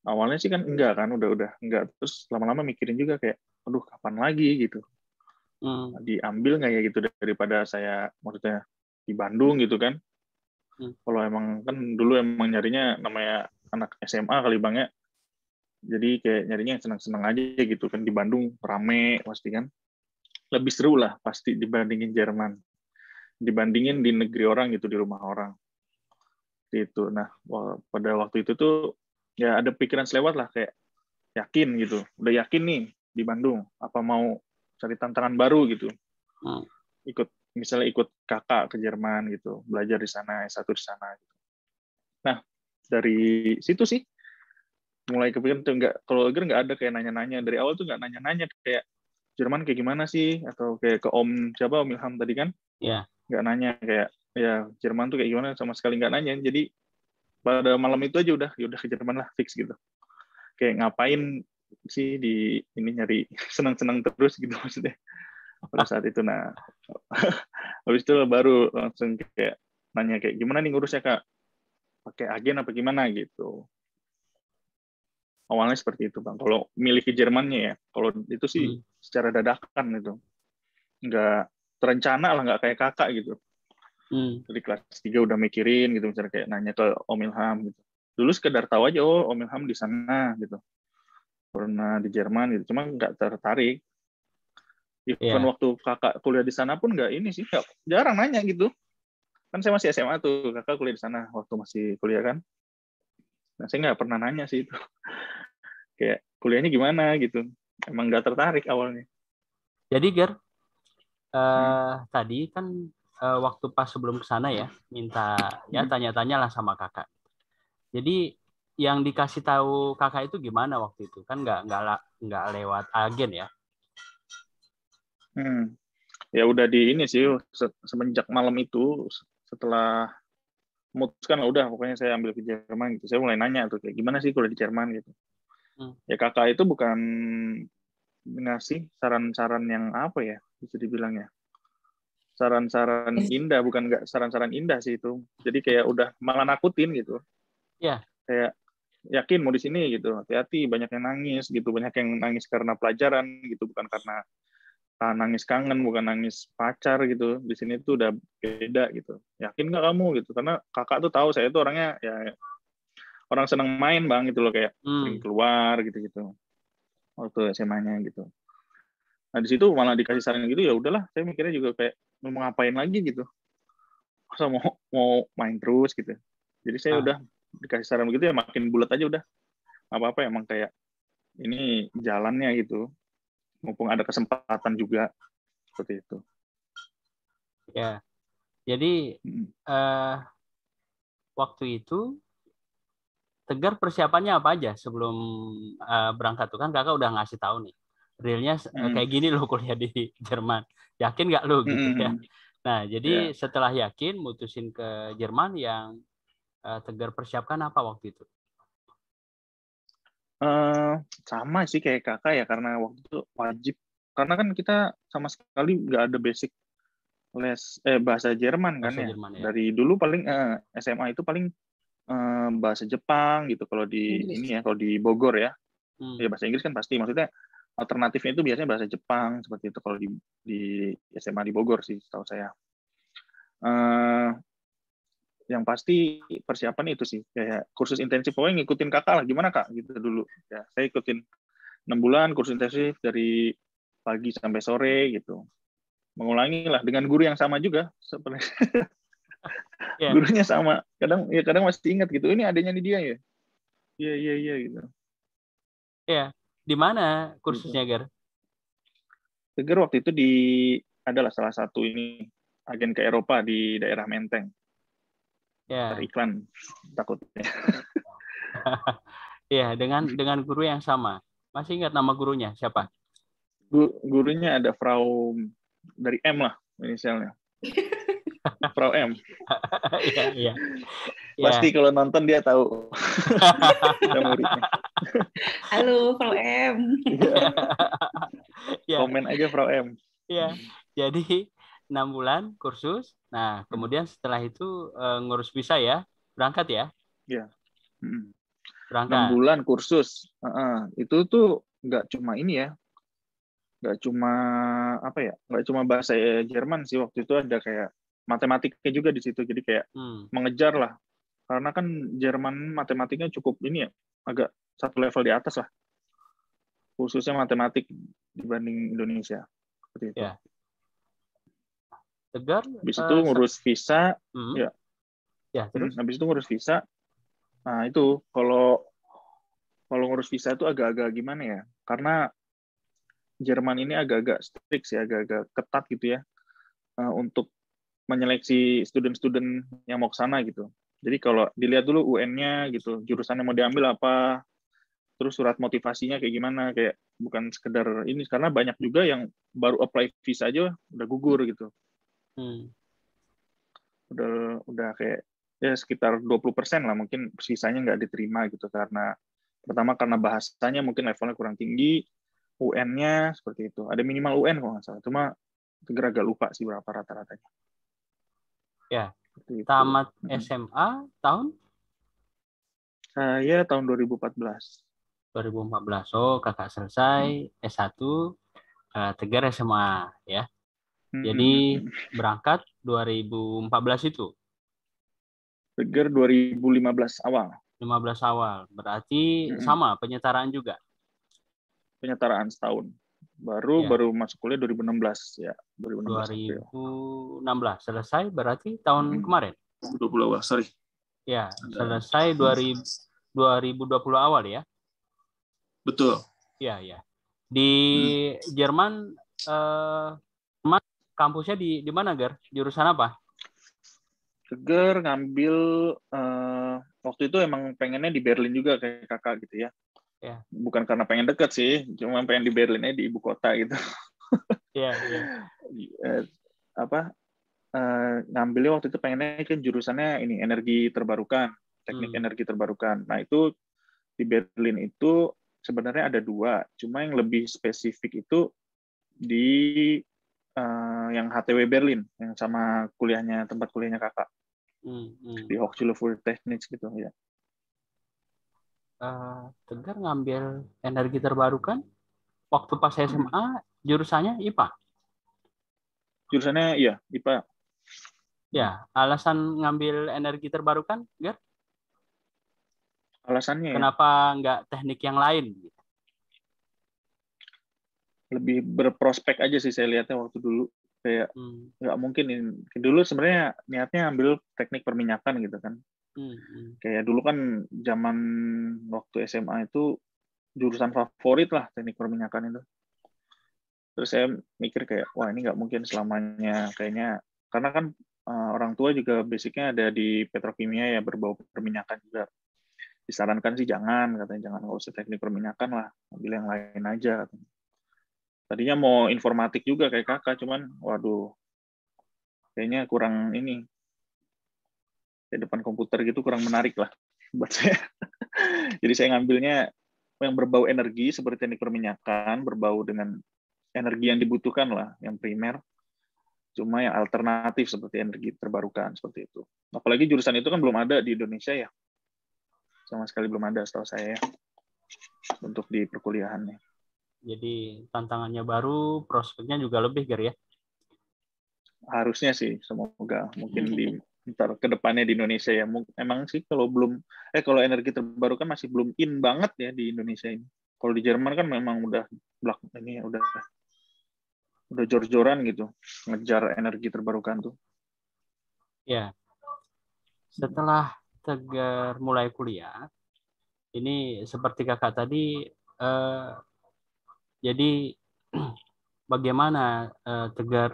Awalnya sih kan enggak kan, udah enggak. Terus lama-lama mikirin juga kayak, aduh kapan lagi gitu. hmm, Diambil nggak ya gitu daripada saya maksudnya di Bandung gitu kan. hmm, Kalau emang kan dulu emang nyarinya namanya anak SMA kali Bang ya. Jadi kayak nyarinya yang senang-senang aja gitu kan di Bandung rame pasti kan. Lebih seru lah pasti dibandingin Jerman. Dibandingin di negeri orang gitu di rumah orang. Gitu. Nah, pada waktu itu tuh ya ada pikiran selewat lah kayak yakin gitu. Udah yakin nih di Bandung apa mau cari tantangan baru gitu. hmm. Ikut misalnya ikut kakak ke Jerman gitu, belajar di sana, S1 di sana gitu. Nah, dari situ sih mulai kepikiran tuh nggak kalau Eger nggak ada kayak nanya-nanya dari awal tuh nggak nanya-nanya kayak Jerman kayak gimana sih atau kayak ke Om siapa Om Ilham tadi kan Ya, nggak nanya kayak ya Jerman tuh kayak gimana sama sekali nggak nanya jadi pada malam itu aja udah ya udah ke Jerman lah fix gitu kayak ngapain sih di ini nyari senang-senang terus gitu maksudnya pada saat itu. Nah habis itu baru langsung kayak nanya kayak gimana nih ngurusnya Kak, pakai agen apa gimana gitu. Awalnya seperti itu Bang kalau milih ke Jermannya ya. Kalau itu sih hmm, secara dadakan itu nggak terencana lah, nggak kayak kakak gitu. hmm. Dari kelas 3 udah mikirin gitu, misalnya kayak nanya ke Om Ilham gitu. Dulu sekedar tahu aja, oh Om Ilham di sana gitu. Pernah di Jerman gitu, cuma nggak tertarik. Even Ya. waktu kakak kuliah di sana pun nggak ini sih, nggak, jarang nanya gitu. Kan saya masih SMA tuh, kakak kuliah di sana waktu masih kuliah kan. Nah, saya nggak pernah nanya sih itu. Kayak kuliahnya gimana gitu. Emang nggak tertarik awalnya. Jadi Ger, Hmm. tadi kan waktu pas sebelum ke sana ya, minta ya Hmm. tanya-tanya lah sama kakak. Jadi yang dikasih tahu kakak itu gimana waktu itu? Kan nggak lewat agen ya? Hmm. Ya udah di ini sih, semenjak malam itu, setelah memutuskan udah pokoknya saya ambil ke Jerman gitu. Saya mulai nanya tuh kayak gimana sih kuliah di Jerman gitu. Hmm. Ya kakak itu bukan ngasih saran-saran yang apa ya bisa dibilang ya saran-saran Yes. indah bukan nggak saran-saran indah sih itu jadi kayak udah malah nakutin gitu Ya, kayak yakin mau di sini gitu hati-hati banyak yang nangis gitu banyak yang nangis karena pelajaran gitu bukan karena nangis kangen bukan nangis pacar gitu di sini tuh udah beda gitu yakin nggak kamu gitu karena kakak tuh tahu saya tuh orangnya ya orang seneng main bang gitu loh kayak sering hmm. keluar gitu gitu waktu SMA-nya gitu. Nah di situ malah dikasih saran gitu ya udahlah saya mikirnya juga kayak mau ngapain lagi gitu masa mau main terus gitu jadi saya Ah, udah dikasih saran begitu ya makin bulat aja udah apa apa emang kayak ini jalannya gitu. Mumpung ada kesempatan juga seperti itu. Ya, jadi waktu itu Tegar persiapannya apa aja sebelum berangkat tuh kan kakak udah ngasih tahu nih realnya kayak gini loh kuliah di Jerman, yakin nggak lo gitu ya. Nah jadi setelah yakin mutusin ke Jerman, yang Tegar persiapkan apa waktu itu? Sama sih kayak kakak ya, karena waktu itu wajib, karena kan kita sama sekali nggak ada basic les bahasa Jerman kan Bahasa ya. Jerman, ya. Dari dulu paling SMA itu paling bahasa Jepang gitu kalau di Inggris. ini ya, kalau di Bogor ya. Ya bahasa Inggris kan pasti, maksudnya alternatifnya itu biasanya bahasa Jepang seperti itu kalau di SMA di Bogor sih setahu saya. Yang pasti persiapan itu sih kayak kursus intensif, pokoknya ngikutin kakak lah, gimana kak gitu dulu ya. Saya ikutin 6 bulan kursus intensif dari pagi sampai sore gitu, mengulangi lah dengan guru yang sama juga sebenarnya. Gurunya sama, kadang masih ingat gitu, ini adanya di dia ya, iya gitu. Ya, di mana kursusnya, Gar? Tegar waktu itu adalah salah satu ini agen ke Eropa di daerah Menteng. Ya. Iklan takutnya. Iya, dengan guru yang sama. Masih ingat nama gurunya siapa? Gurunya ada Frau dari M lah inisialnya. Frau M. Iya. Pasti kalau nonton dia tahu. Muridnya. Halo, Frau M. Komen aja Frau M. Iya. Jadi 6 bulan kursus. Nah, kemudian setelah itu ngurus visa ya, berangkat ya? Iya. 6 Berangkat. bulan kursus. Itu tuh nggak cuma ini ya, nggak cuma apa ya, nggak cuma bahasa Jerman sih, waktu itu ada kayak matematiknya juga di situ, jadi kayak mengejar lah, karena kan Jerman matematiknya cukup ini ya, agak satu level di atas lah, khususnya matematik dibanding Indonesia seperti itu. Ya. Tegar. Habis itu ngurus visa, ya. Terus? Habis itu ngurus visa. Nah itu kalau ngurus visa itu agak-agak gimana ya, karena Jerman ini agak-agak strict sih, agak-agak ketat gitu ya, untuk menyeleksi student-student yang mau ke sana gitu. Jadi kalau dilihat dulu UN-nya gitu, jurusan yang mau diambil apa, terus surat motivasinya kayak gimana, kayak bukan sekedar ini, karena banyak juga yang baru apply visa aja udah gugur gitu. Udah kayak ya sekitar 20% lah mungkin sisanya nggak diterima gitu, karena pertama karena bahasanya mungkin levelnya kurang tinggi, UN-nya seperti itu. Ada minimal UN kalau nggak salah. Cuma agak lupa sih berapa rata-ratanya. Ya. Tamat SMA tahun? Saya tahun 2014. 2014. Oh, kakak selesai S1, Tegar SMA ya. Jadi berangkat 2014 itu. Tegar 2015 awal. 15 awal. Berarti sama penyetaraan juga. Penyetaraan setahun. Baru masuk kuliah 2016 ya. 2016 selesai berarti tahun kemarin. 2020 awal, sorry. Ya, selesai 2020 awal ya. Betul. Ya. Di Jerman kampusnya di mana, Gar? Jurusan apa? Tegar ngambil waktu itu emang pengennya di Berlin juga kayak kakak gitu ya. Bukan karena pengen deket sih, cuma pengen di Berlinnya, di ibu kota gitu. Iya. Ngambilnya waktu itu pengennya kan jurusannya ini energi terbarukan, teknik energi terbarukan. Nah itu di Berlin itu sebenarnya ada 2, cuma yang lebih spesifik itu di yang HTW Berlin, yang sama tempat kuliahnya kakak, di Hochschule für Technik gitu ya. Tegar ngambil energi terbarukan waktu pas SMA, jurusannya IPA? Jurusannya iya, IPA. Ya, alasan ngambil energi terbarukan, Gar? Alasannya kenapa nggak teknik yang lain? Lebih berprospek aja sih saya lihatnya waktu dulu. Kayak nggak mungkin dulu sebenarnya niatnya ambil teknik perminyakan gitu kan. Kayak dulu kan zaman waktu SMA itu jurusan favorit lah teknik perminyakan itu. Terus saya mikir kayak, wah ini nggak mungkin selamanya kayaknya, karena kan orang tua juga basicnya ada di petrokimia ya, berbau perminyakan juga. Disarankan sih jangan, katanya jangan, nggak usah teknik perminyakan lah, ambil yang lain aja. Katanya. Tadinya mau informatik juga kayak kakak, cuman waduh, kayaknya kurang ini, di depan komputer gitu kurang menarik lah buat saya. Jadi saya ngambilnya yang berbau energi seperti teknik perminyakan, berbau dengan energi yang dibutuhkan lah, yang primer, cuma yang alternatif seperti energi terbarukan, seperti itu. Apalagi jurusan itu kan belum ada di Indonesia ya, sama sekali belum ada setahu saya untuk di perkuliahannya. Jadi tantangannya baru, prospeknya juga lebih, Ger ya? Harusnya sih, semoga mungkin di ntar ke depannya di Indonesia ya. Emang sih kalau kalau energi terbarukan masih belum in banget ya di Indonesia ini. Kalau di Jerman kan memang udah udah jor-joran gitu ngejar energi terbarukan tuh. Ya, setelah Tegar mulai kuliah, ini seperti kakak tadi, jadi bagaimana Tegar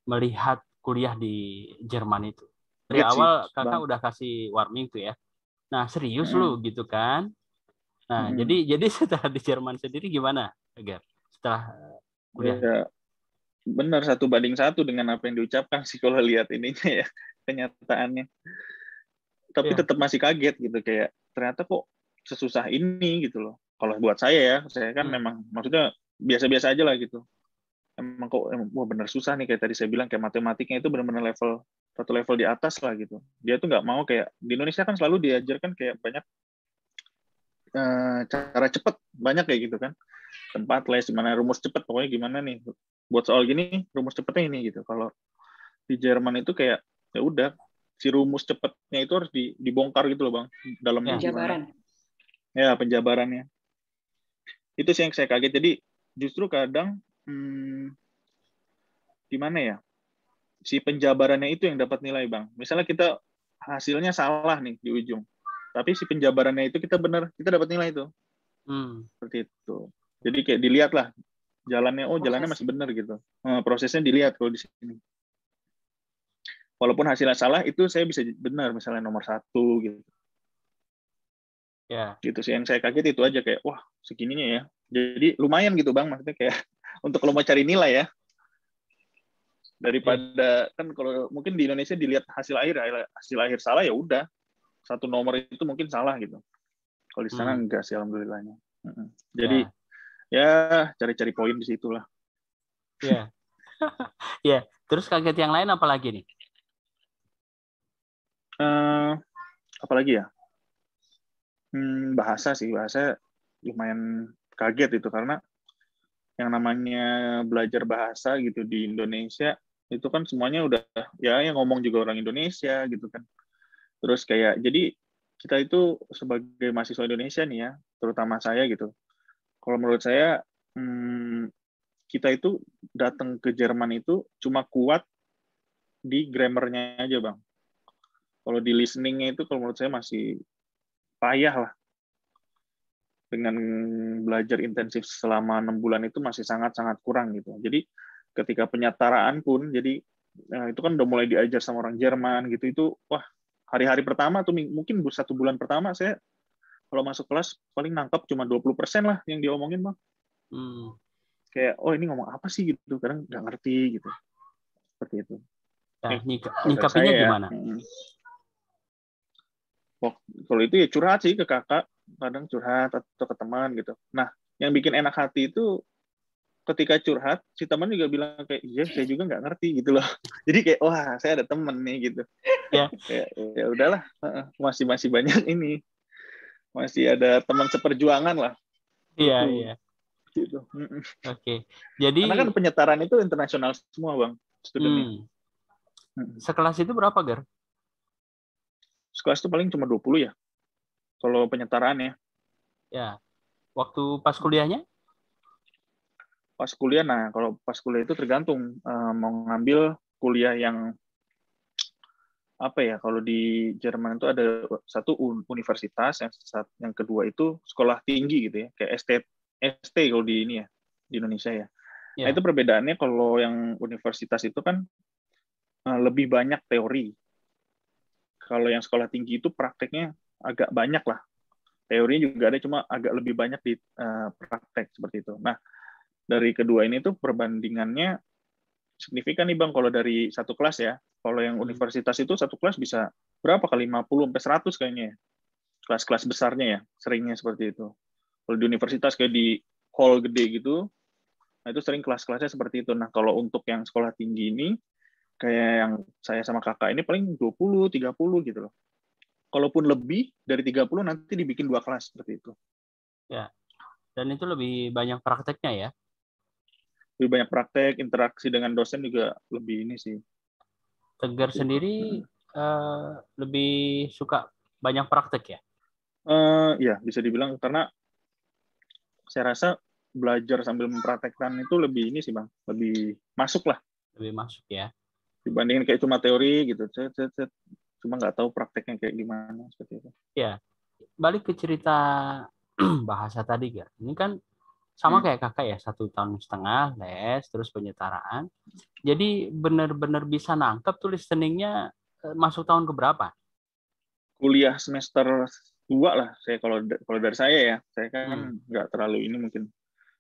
melihat kuliah di Jerman itu? Dari Kaget sih, awal kakak Bang. udah kasih warning tuh ya. Nah, serius lu gitu kan? Nah, Mm-mm. jadi setelah di Jerman sendiri gimana, Tegar? Setelah kuliah? Ya, benar 1:1 dengan apa yang diucapkan sih kalau lihat ininya ya, kenyataannya. Tapi Ya. tetap masih kaget gitu, kayak ternyata kok sesusah ini gitu loh. Kalau buat saya kan memang maksudnya biasa-biasa aja lah gitu. Emang kok wah bener susah nih, kayak tadi saya bilang, kayak matematiknya itu benar-benar satu level di atas lah gitu. Dia tuh nggak mau, kayak di Indonesia kan selalu diajarkan kayak banyak cara cepet, banyak kayak gitu kan, tempat les gimana, rumus cepet, pokoknya gimana nih buat soal gini rumus cepetnya ini gitu. Kalau di Jerman itu kayak ya udah, si rumus cepetnya itu harus dibongkar gitu loh Bang, dalamnya gimana Penjabaran. ya, penjabarannya. Itu sih yang saya kaget. Jadi justru kadang gimana ya, si penjabarannya itu yang dapat nilai Bang. Misalnya kita hasilnya salah nih di ujung, tapi si penjabarannya itu kita benar, kita dapat nilai itu. Seperti itu. Jadi kayak dilihat lah jalannya, oh jalannya masih benar gitu. Prosesnya dilihat kalau di sini. Walaupun hasilnya salah, itu saya bisa benar, misalnya nomor 1 gitu. Ya. Gitu sih yang saya kaget itu aja, kayak wah segininya ya. Jadi lumayan gitu Bang, maksudnya kayak untuk kalau mau cari nilai ya. Daripada kan kalau mungkin di Indonesia dilihat hasil akhir salah ya udah, 1 nomor itu mungkin salah gitu. Kalau di sana enggak sih alhamdulillahnya. Jadi ya cari-cari poin di situlah. Ya. Ya, terus kaget yang lain apa lagi nih? Apalagi ya? Bahasa lumayan kaget itu, karena yang namanya belajar bahasa gitu di Indonesia itu kan semuanya udah ya yang ngomong juga orang Indonesia gitu kan. Terus kayak jadi kita itu sebagai mahasiswa Indonesia nih ya, terutama saya gitu. Kalau menurut saya kita itu datang ke Jerman itu cuma kuat di grammarnya aja Bang. Kalau di listeningnya itu kalau menurut saya masih payah lah. Dengan belajar intensif selama 6 bulan itu masih sangat-sangat kurang gitu. Jadi ketika penyetaraan pun, jadi itu kan udah mulai diajar sama orang Jerman gitu, itu wah hari-hari pertama tuh mungkin 1 bulan pertama saya kalau masuk kelas paling nangkap cuma 20% lah yang diomongin Bang. Kayak oh ini ngomong apa sih gitu, kadang nggak ngerti gitu. Seperti itu. Nah, nyikapinya gimana? Kalau itu ya curhat sih ke kakak, kadang curhat atau ke teman gitu. Nah, yang bikin enak hati itu ketika curhat, si teman juga bilang kayak, iya saya juga nggak ngerti gitu loh. Jadi kayak, wah saya ada temen nih gitu. Ya. Ya udahlah, masih banyak ini, masih ada teman seperjuangan lah. Iya iya. Gitu. Oke. Jadi karena kan penyetaran itu internasional semua Bang, studentnya. Sekelas itu berapa Gar? Sekelas itu paling cuma 20 ya, kalau penyetaraannya. Ya. Waktu pas kuliahnya? Pas kuliah, nah kalau pas kuliah itu tergantung mau ngambil kuliah yang apa ya, kalau di Jerman itu ada satu universitas, yang kedua itu sekolah tinggi gitu ya, kayak ST kalau di ini ya, di Indonesia ya. Nah Ya, itu perbedaannya, kalau yang universitas itu kan lebih banyak teori. Kalau yang sekolah tinggi itu prakteknya agak banyak lah. Teorinya juga ada, cuma agak lebih banyak di praktek seperti itu. Nah dari kedua ini tuh perbandingannya signifikan nih Bang, kalau dari satu kelas ya. Kalau yang universitas itu satu kelas bisa berapa kali, 50 sampai 100 kayaknya ya. Kelas-kelas besarnya ya, seringnya seperti itu. Kalau di universitas kayak di hall gede gitu, nah itu sering kelas-kelasnya seperti itu. Nah, kalau untuk yang sekolah tinggi ini, kayak yang saya sama kakak ini paling 20, 30 gitu loh. Kalaupun lebih dari 30 nanti dibikin 2 kelas seperti itu. ya. Dan itu lebih banyak prakteknya ya. Lebih banyak praktek, interaksi dengan dosen juga lebih ini sih. Tegar Seperti itu. sendiri lebih suka banyak praktek ya. Ya, bisa dibilang karena saya rasa belajar sambil mempraktekkan itu lebih ini sih Bang, lebih masuk lah Lebih masuk ya. dibandingin kayak cuma teori gitu, cuma nggak tahu prakteknya kayak gimana seperti itu. Ya, balik ke cerita bahasa tadi, Gar. Ini kan sama Hmm. kayak kakak ya, 1,5 tahun les, terus penyetaraan. Jadi benar-benar bisa nangkep tuh listeningnya masuk tahun keberapa? Kuliah semester 2 lah, saya kalau dari saya Hmm. kan nggak terlalu ini mungkin.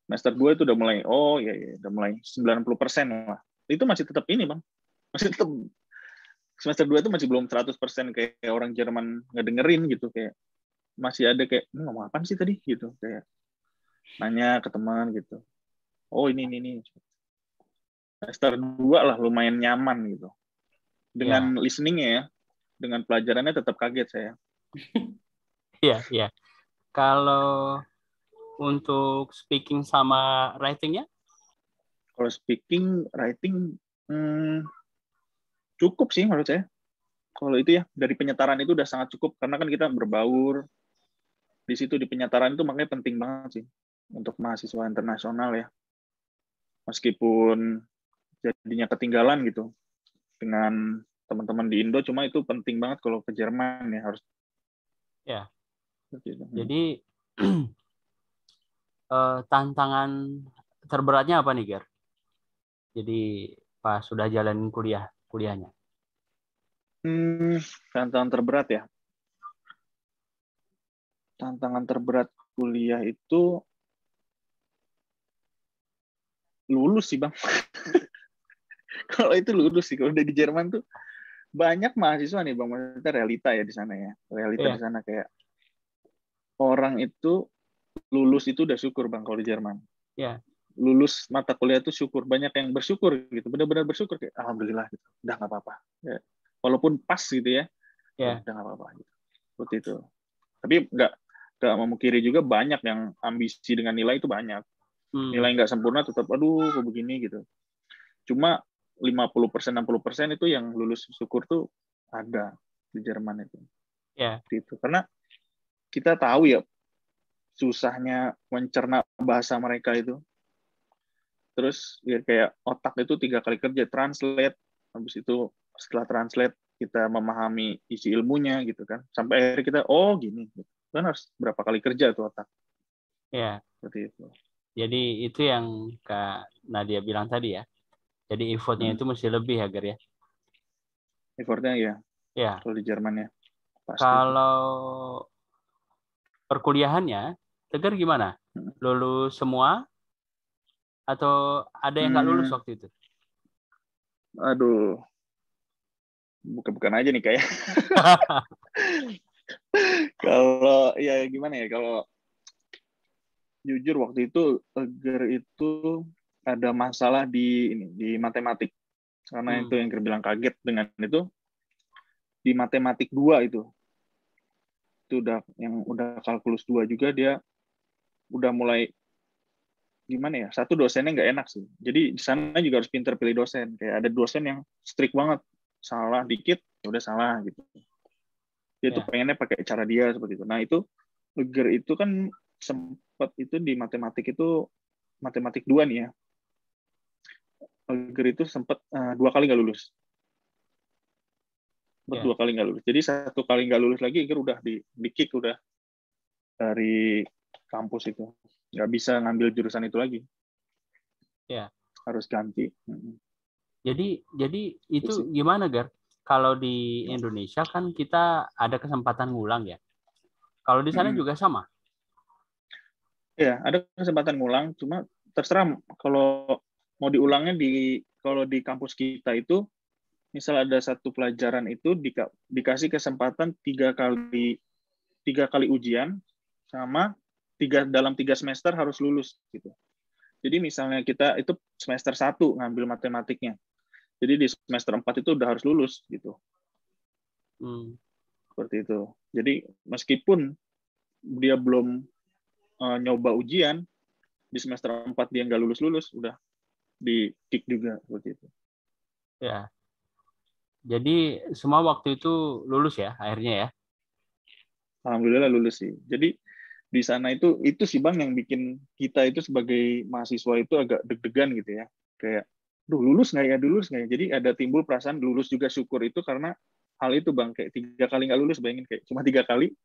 Semester 2 itu udah mulai, oh ya, udah mulai 90% lah. Itu masih tetap ini Bang, masih tetap semester 2 itu masih belum 100% kayak orang Jerman ngedengerin gitu, kayak masih ada kayak, ini ngomong apa sih tadi gitu, kayak nanya ke teman gitu. Oh ini. Semester 2 lah lumayan nyaman gitu. Ya, Dengan listening-nya ya, dengan pelajarannya tetap kaget saya. ya. Kalau untuk speaking sama writing-nya? Kalau speaking, writing, cukup sih menurut saya. Kalau itu ya, dari penyetaran itu udah sangat cukup. Karena kan kita berbaur. Di situ di penyetaran itu makanya penting banget sih. Untuk mahasiswa internasional ya. Meskipun jadinya ketinggalan gitu. Dengan teman-teman di Indo, cuma itu penting banget kalau ke Jerman ya harus. Ya. Gitu. Jadi tantangan terberatnya apa nih, Gar? Jadi pas sudah jalan kuliahnya. Tantangan terberat ya. Tantangan terberat kuliah itu lulus sih Bang. Kalau itu lulus sih. Kalau udah di Jerman tuh banyak mahasiswa nih Bang. Maksudnya realita ya di sana ya. Realita di Iya, sana kayak orang itu lulus itu udah syukur Bang kalau di Jerman. ya, Lulus mata kuliah itu syukur. Banyak yang bersyukur gitu. Benar-benar bersyukur kayak alhamdulillah gitu. Udah nggak apa-apa. Ya. Walaupun pas gitu ya. Ya ya. udah nggak apa-apa gitu. Seperti itu. Tapi nggak memungkiri juga banyak yang ambisi dengan nilai itu banyak. Nilai Hmm, nggak sempurna tetap aduh kok begini gitu. Cuma 50%, 60% itu yang lulus syukur tuh ada di Jerman itu. ya, Gitu. Karena kita tahu ya susahnya mencerna bahasa mereka itu. Terus ya kayak otak itu 3 kali kerja, translate, habis itu setelah translate kita memahami isi ilmunya gitu kan. Sampai akhirnya kita oh gini. Gitu. Kan harus berapa kali kerja tuh otak. ya. Seperti itu. Jadi itu yang Kak Nadia bilang tadi ya. Jadi effortnya Hmm. itu mesti lebih ya, Gar ya. Effortnya ya Ya, kalau di Jerman ya pasti itu. kalau perkuliahannya, Tegar gimana? Hmm. Lulus semua atau ada yang nggak lulus Hmm, waktu itu? aduh, bukan aja nih kayak. Kalau ya gimana ya, kalau jujur waktu itu Eger itu ada masalah di matematik. Karena itu Hmm, yang terbilang kaget dengan itu di matematik 2 itu. Itu udah kalkulus 2 juga dia udah mulai gimana ya? Satu dosennya nggak enak sih. Jadi di sana juga harus pinter pilih dosen. Kayak ada dosen yang strict banget. Salah dikit ya udah salah gitu. Dia tuh ya, pengennya pakai cara dia seperti itu. Nah, itu Eger itu kan sempat itu di matematik 2 nih ya. Eger itu sempat 2 kali nggak lulus. sempat 2 kali nggak lulus. Jadi 1 kali nggak lulus lagi, Iger udah di kick udah dari kampus itu. Nggak bisa ngambil jurusan itu lagi. Ya. Harus ganti. Jadi itu gimana, Gar? Kalau di Indonesia kan kita ada kesempatan ngulang ya. Kalau di sana juga sama? Ya, ada kesempatan ngulang, cuma terserah kalau mau diulangnya kalau di kampus kita itu, misal ada satu pelajaran itu dikasih kesempatan 3 kali ujian sama dalam 3 semester harus lulus gitu. Jadi misalnya kita itu semester 1 ngambil matematiknya. Jadi di semester 4 itu udah harus lulus gitu. Seperti itu. Jadi meskipun dia belum nyoba ujian, di semester 4 dia nggak lulus-lulus, udah di kick juga seperti itu. Ya. Jadi semua waktu itu lulus ya akhirnya ya? Alhamdulillah lulus sih. Jadi di sana itu sih Bang yang bikin kita itu sebagai mahasiswa itu agak deg-degan gitu ya. Kayak, lulus nggak ya? Jadi ada timbul perasaan lulus juga syukur itu karena hal itu Bang. Kayak 3 kali nggak lulus, bayangin kayak cuma 3 kali.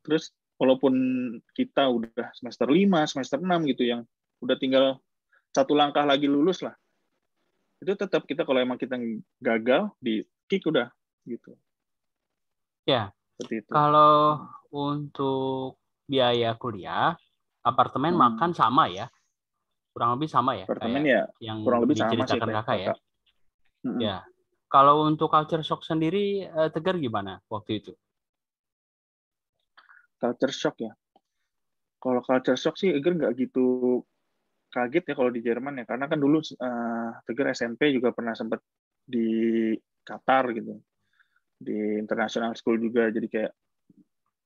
Terus walaupun kita udah semester 5, semester 6 gitu yang udah tinggal 1 langkah lagi lulus lah. Itu tetap kita kalau emang kita gagal di kick udah gitu. Ya. Seperti itu. Kalau untuk biaya kuliah, apartemen makan sama ya? Kurang lebih sama ya? Apartemen kayak ya yang kurang lebih sama sih diceritakan kakak ya? Ya. Ya. Kalau untuk culture shock sendiri, Tegar gimana waktu itu? Culture shock ya. Kalau culture shock sih Eger nggak gitu kaget ya kalau di Jerman ya, karena kan dulu Tegar SMP juga pernah sempat di Qatar gitu, di international school juga, jadi kayak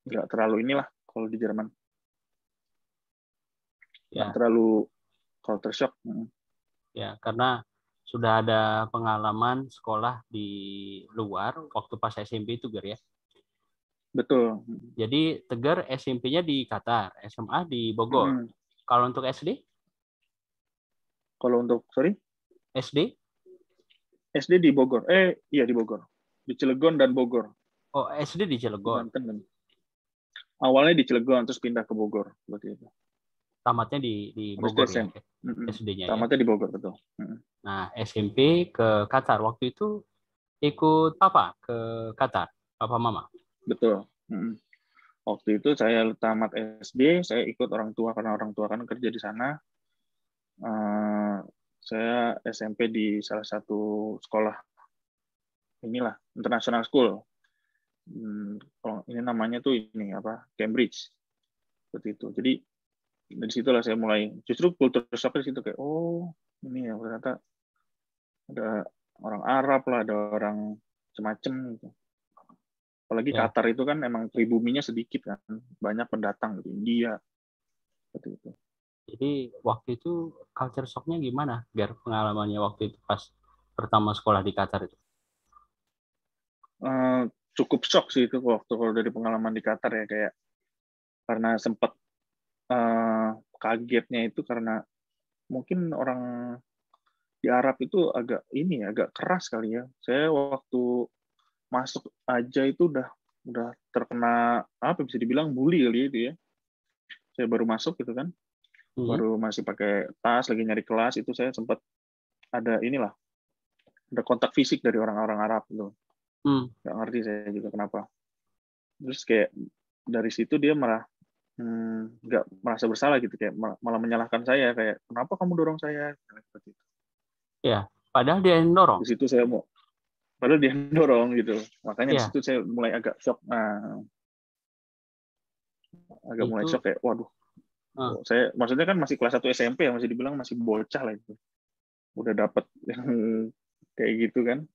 nggak terlalu inilah kalau di Jerman, nggak terlalu culture shock. Ya, karena sudah ada pengalaman sekolah di luar waktu pas SMP itu, Gar ya? Betul. Jadi Tegar SMP-nya di Qatar, SMA di Bogor. Kalau untuk SD? Kalau untuk, sorry? SD? SD di Bogor. Iya di Bogor. Di Cilegon dan Bogor. Oh, SD di Cilegon. Banten kan. Awalnya di Cilegon, terus pindah ke Bogor. Seperti itu. Tamatnya di Bogor ya? SD-nya Tamatnya di Bogor, betul. Nah, SMP ke Qatar. Waktu itu ikut apa ke Qatar? Papa Mama? Betul. Waktu itu saya tamat SD, saya ikut orang tua karena orang tua kan kerja di sana. Saya SMP di salah satu sekolah inilah international school. Ini namanya tuh Cambridge. Seperti itu. Jadi dari situlah saya mulai justru kultur shock di situ kayak ini ya ternyata ada orang Arab lah, ada orang macam-macam gitu. Apalagi Qatar itu kan emang pribuminya sedikit kan, banyak pendatang dari India. Seperti itu. Jadi waktu itu culture shock-nya gimana? Biar pengalamannya waktu itu pas pertama sekolah di Qatar itu. Cukup shock sih itu waktu kalau dari pengalaman di Qatar ya, kayak karena sempat kagetnya itu karena mungkin orang di Arab itu agak keras kali ya. Saya waktu masuk aja itu udah terkena bisa dibilang bully kali itu ya. Saya baru masuk gitu kan. Baru masih pakai tas, lagi nyari kelas, itu saya sempat ada kontak fisik dari orang-orang Arab gitu. Nggak ngerti saya juga kenapa. Terus kayak dari situ dia malah nggak merasa bersalah gitu, kayak malah menyalahkan saya, kayak kenapa kamu dorong saya, seperti itu. Ya, padahal dia yang dorong. Di situ saya padahal dia yang dorong gitu. Makanya di situ saya mulai agak shock. Mulai shock kayak waduh. Saya maksudnya kan masih kelas 1 SMP ya, masih dibilang masih bocah lah itu. Udah dapat yang kayak gitu kan.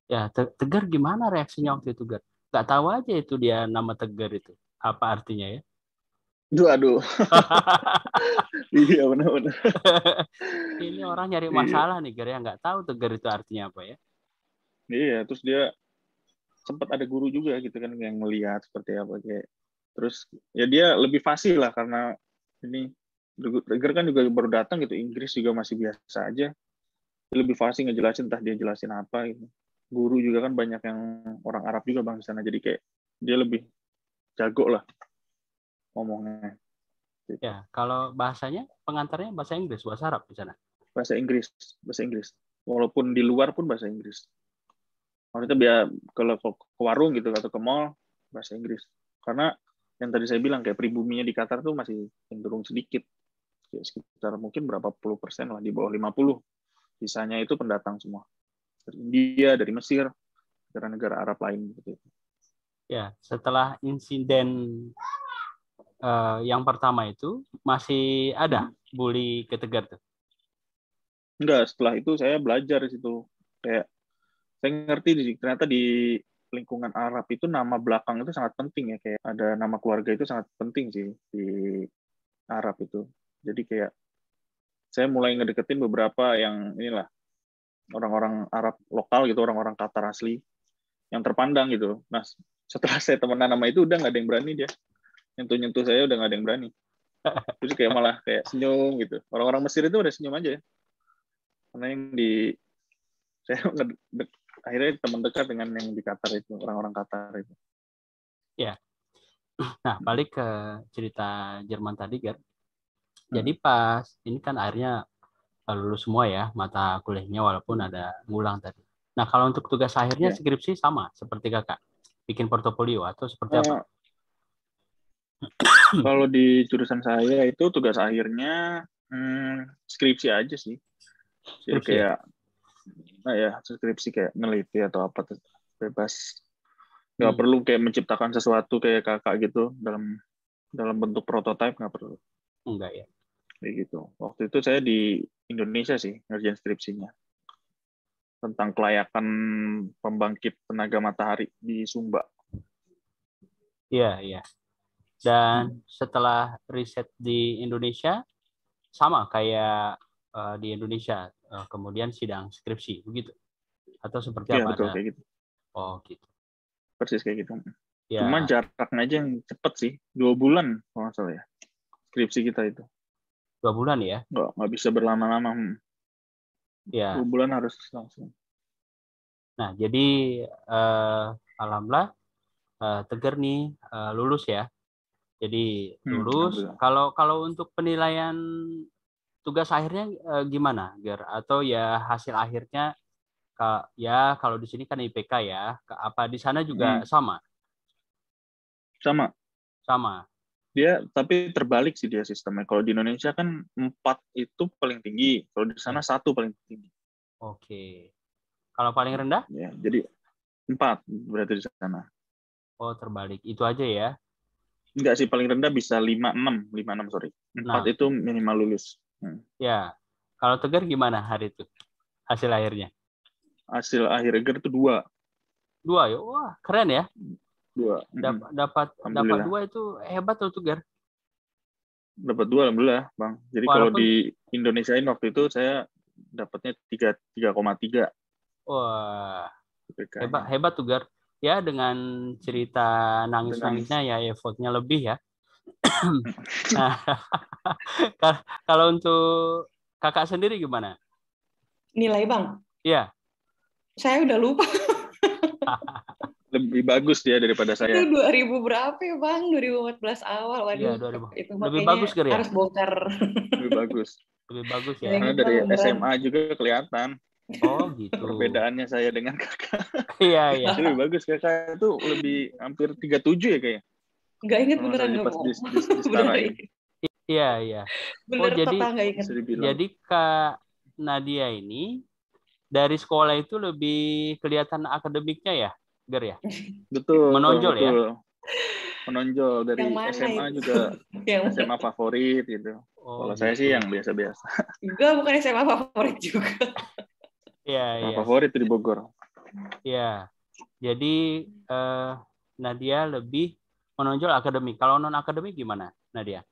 Ya, Tegar gimana reaksinya waktu itu, Gar? Gak tahu aja itu dia nama Tegar itu. Apa artinya ya? Aduh. Iya benar-benar. Ini orang nyari masalah nih, Gar, ya. Nggak tahu Tegar itu artinya apa ya. Iya, terus dia sempat ada guru juga gitu kan yang melihat seperti apa kayak. Terus ya dia lebih fasih lah karena ini Tegar kan juga baru datang gitu, Inggris juga masih biasa aja. Dia lebih fasih ngejelasin, entah dia jelasin apa gitu. guru juga kan banyak yang orang Arab juga Bang di sana. Jadi kayak dia lebih jago lah ngomongnya. Ya, kalau bahasanya pengantarnya bahasa Inggris, bahasa Arab di sana. Bahasa Inggris. Walaupun di luar pun bahasa Inggris. Maksudnya biar kalau ke warung gitu atau ke mall bahasa Inggris. Karena yang tadi saya bilang kayak pribuminya di Qatar tuh masih cenderung sedikit. Ya, sekitar mungkin berapa puluh persen lah, di bawah 50. Sisanya itu pendatang semua. Dari India, dari Mesir, negara-negara Arab lain gitu. Ya, setelah insiden yang pertama itu masih ada bully ke Tegar tuh. Enggak, setelah itu saya belajar di situ. Kayak saya ngerti ternyata di lingkungan Arab itu nama belakang itu sangat penting ya, kayak ada nama keluarga itu sangat penting sih di Arab itu. Jadi kayak saya mulai ngedeketin beberapa yang inilah orang-orang Arab lokal gitu, orang-orang Qatar asli yang terpandang gitu. Nah, setelah saya temenan nama itu udah nggak ada yang berani dia. Nyentuh-nyentuh saya udah nggak ada yang berani. Terus kayak malah kayak senyum gitu. Orang-orang Mesir itu udah senyum aja ya. Karena yang di saya akhirnya teman dekat dengan yang di Qatar itu, orang-orang Qatar itu. Ya. Nah, balik ke cerita Jerman tadi, Gar. Jadi pas ini kan akhirnya lulus semua ya mata kuliahnya walaupun ada ngulang tadi. Nah, kalau untuk tugas akhirnya skripsi sama seperti Kakak, bikin portofolio atau seperti apa? Kalau di jurusan saya itu tugas akhirnya skripsi aja sih. Jadi Skripsi kayak skripsi kayak neliti atau apa tuh bebas. Nggak perlu kayak menciptakan sesuatu kayak kakak gitu dalam bentuk prototipe, nggak perlu. Enggak ya. Kayak gitu. Waktu itu saya di Indonesia sih ngerjain skripsinya tentang kelayakan pembangkit tenaga matahari di Sumba. Iya, iya. Dan setelah riset di Indonesia sama kayak di Indonesia, kemudian sidang skripsi begitu atau seperti Iya, apa? betul Ada? kayak gitu. Oh gitu. Persis kayak gitu. Ya. Cuma jaraknya aja yang cepet sih, 2 bulan kalau nggak salah ya skripsi kita itu. 2 bulan ya? Nggak bisa berlama-lama. Ya. 2 bulan harus langsung. Nah, jadi alhamdulillah Tegar nih lulus ya. Jadi lulus. Kalau untuk penilaian tugas akhirnya gimana, Ger? Atau ya hasil akhirnya ya kalau di sini kan IPK ya. Apa di sana juga sama? Sama. Sama. Dia tapi terbalik sih dia sistemnya. Kalau di Indonesia kan 4 itu paling tinggi. Kalau di sana 1 paling tinggi. Oke. Kalau paling rendah? Ya, jadi 4 berarti di sana. Oh, terbalik. Itu aja ya? Enggak sih, paling rendah bisa 5,6 sorry. 4 itu minimal lulus. Ya. Kalau Tegar gimana hari itu? Hasil akhirnya? Hasil akhir Eger itu 2. 2 ya? Wah, keren ya? 2. Dapat 2 itu hebat tuh, Tegar. Dapat 2 alhamdulillah, Bang. Jadi kalau di Indonesia ini waktu itu saya dapatnya 3,3. Wah. Hebat tuh, Gar. Ya, dengan cerita nangis-nangisnya ya effortnya lebih ya. Nah, kalau untuk kakak sendiri gimana? Nilai, Bang? Iya. Saya udah lupa. Lebih bagus dia daripada saya. Itu 2000 berapa ya, Bang? 2014 awal. Waduh, ya, 2000. Itu lebih bagus, Gar, ya? Harus bongkar. Lebih bagus. Lebih bagus ya. Karena dari SMA juga kelihatan. Oh, gitu. Perbedaannya saya dengan kakak. Iya, iya. Lebih bagus, kakak itu lebih hampir 37 ya kayaknya. Nggak inget beneran nggak, pas disetarain. Iya, iya. Bener, total nggak inget. Jadi Kak Nadia ini dari sekolah itu lebih kelihatan akademiknya ya, Gar ya? Betul. Menonjol ya? Menonjol dari SMA itu? Juga SMA favorit gitu. Kalau saya sih yang biasa-biasa. Juga bukan SMA favorit juga. Iya. Favorit di Bogor. Iya. Jadi Nadia lebih menonjol akademik. Kalau non akademik gimana, Nadia?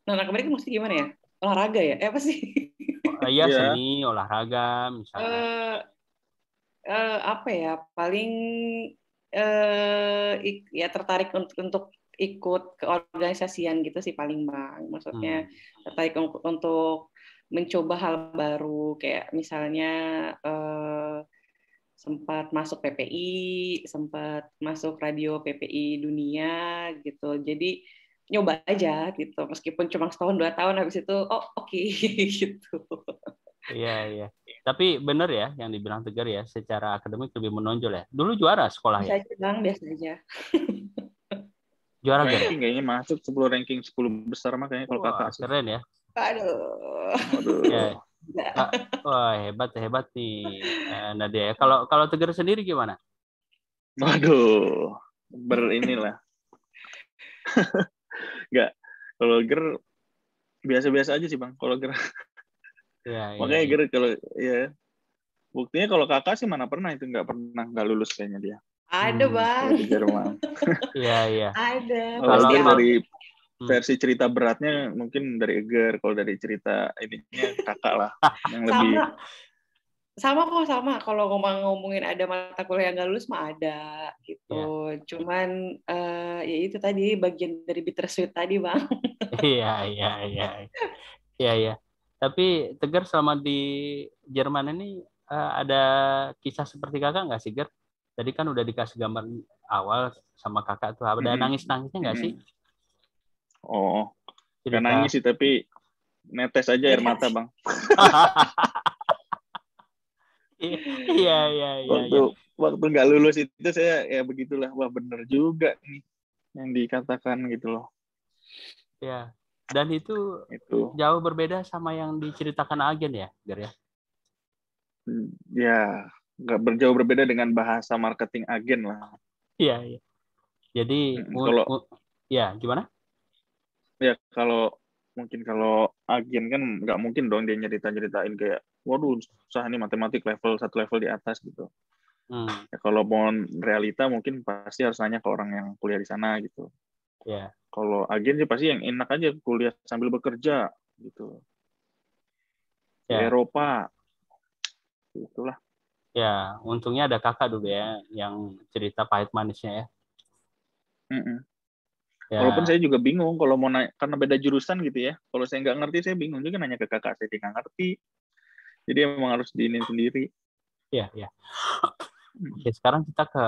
Non akademik maksudnya gimana ya? Olahraga ya? Apa sih? Iya, seni, olahraga misalnya. Apa ya? Paling ya tertarik untuk ikut keorganisasian gitu sih paling, Bang. Maksudnya tertarik untuk mencoba hal baru kayak misalnya sempat masuk PPI, sempat masuk radio PPI dunia gitu. Jadi nyoba aja gitu, meskipun cuma setahun 2 tahun, habis itu oke. Gitu. Iya. Tapi benar ya yang dibilang Tegar ya, secara akademik lebih menonjol ya. Dulu juara sekolah Biasa ya? aja Bang, biasa aja. Juara Gar ya? Ranking kayaknya masuk 10 ranking 10 besar makanya kalau Wah, kakak. keren ya. Aduh. Ya. Wah, hebat nih Nadia. Kalau Tegar sendiri gimana? Waduh, berinilah. Enggak. Kalau Ger biasa-biasa aja sih Bang. Kalau Ger. Iya. Makanya Ger kalau ya buktinya kalau kakak sih mana pernah itu nggak lulus kayaknya dia. Ada Bang. Kalau di Jerman. Iya. Ada. Kalau Ger dari Hmm. versi cerita beratnya mungkin dari Eger, kalau dari cerita ininya kakak lah yang lebih. Sama kalau ngomongin ada mata kuliah yang nggak lulus mah ada gitu. Cuman ya itu tadi bagian dari bittersweet tadi Bang. Iya. Tapi Tegar selama di Jerman ini ada kisah seperti kakak nggak sih, Ger? Tadi kan udah dikasih gambar awal sama kakak tuh. Ada nangis-nangisnya nggak sih? Oh, Cerita. gak nangis sih, tapi netes aja air mata, Bang. Iya. Waktu nggak lulus itu saya ya begitulah. Wah, bener juga nih yang dikatakan gitu loh. Ya. Dan itu jauh berbeda sama yang diceritakan agen ya, Ger ya? Ya, jauh berbeda dengan bahasa marketing agen lah. Iya. Jadi, ya gimana? Ya, kalau agen kan nggak mungkin dong dia nyeritain kayak, waduh, susah nih matematik satu level di atas gitu. Ya, kalau mau realita mungkin pasti harus nanya ke orang yang kuliah di sana gitu. Ya. Kalau agen sih pasti yang enak aja kuliah sambil bekerja gitu. Di Eropa, itulah. Ya, untungnya ada kakak dulu ya yang cerita pahit manisnya ya. Ya. Walaupun saya juga bingung kalau mau nanya, karena beda jurusan gitu ya. Kalau saya nggak ngerti, saya bingung juga nanya ke kakak, saya nggak ngerti. Jadi emang harus diinin sendiri. Iya. Oke, sekarang kita ke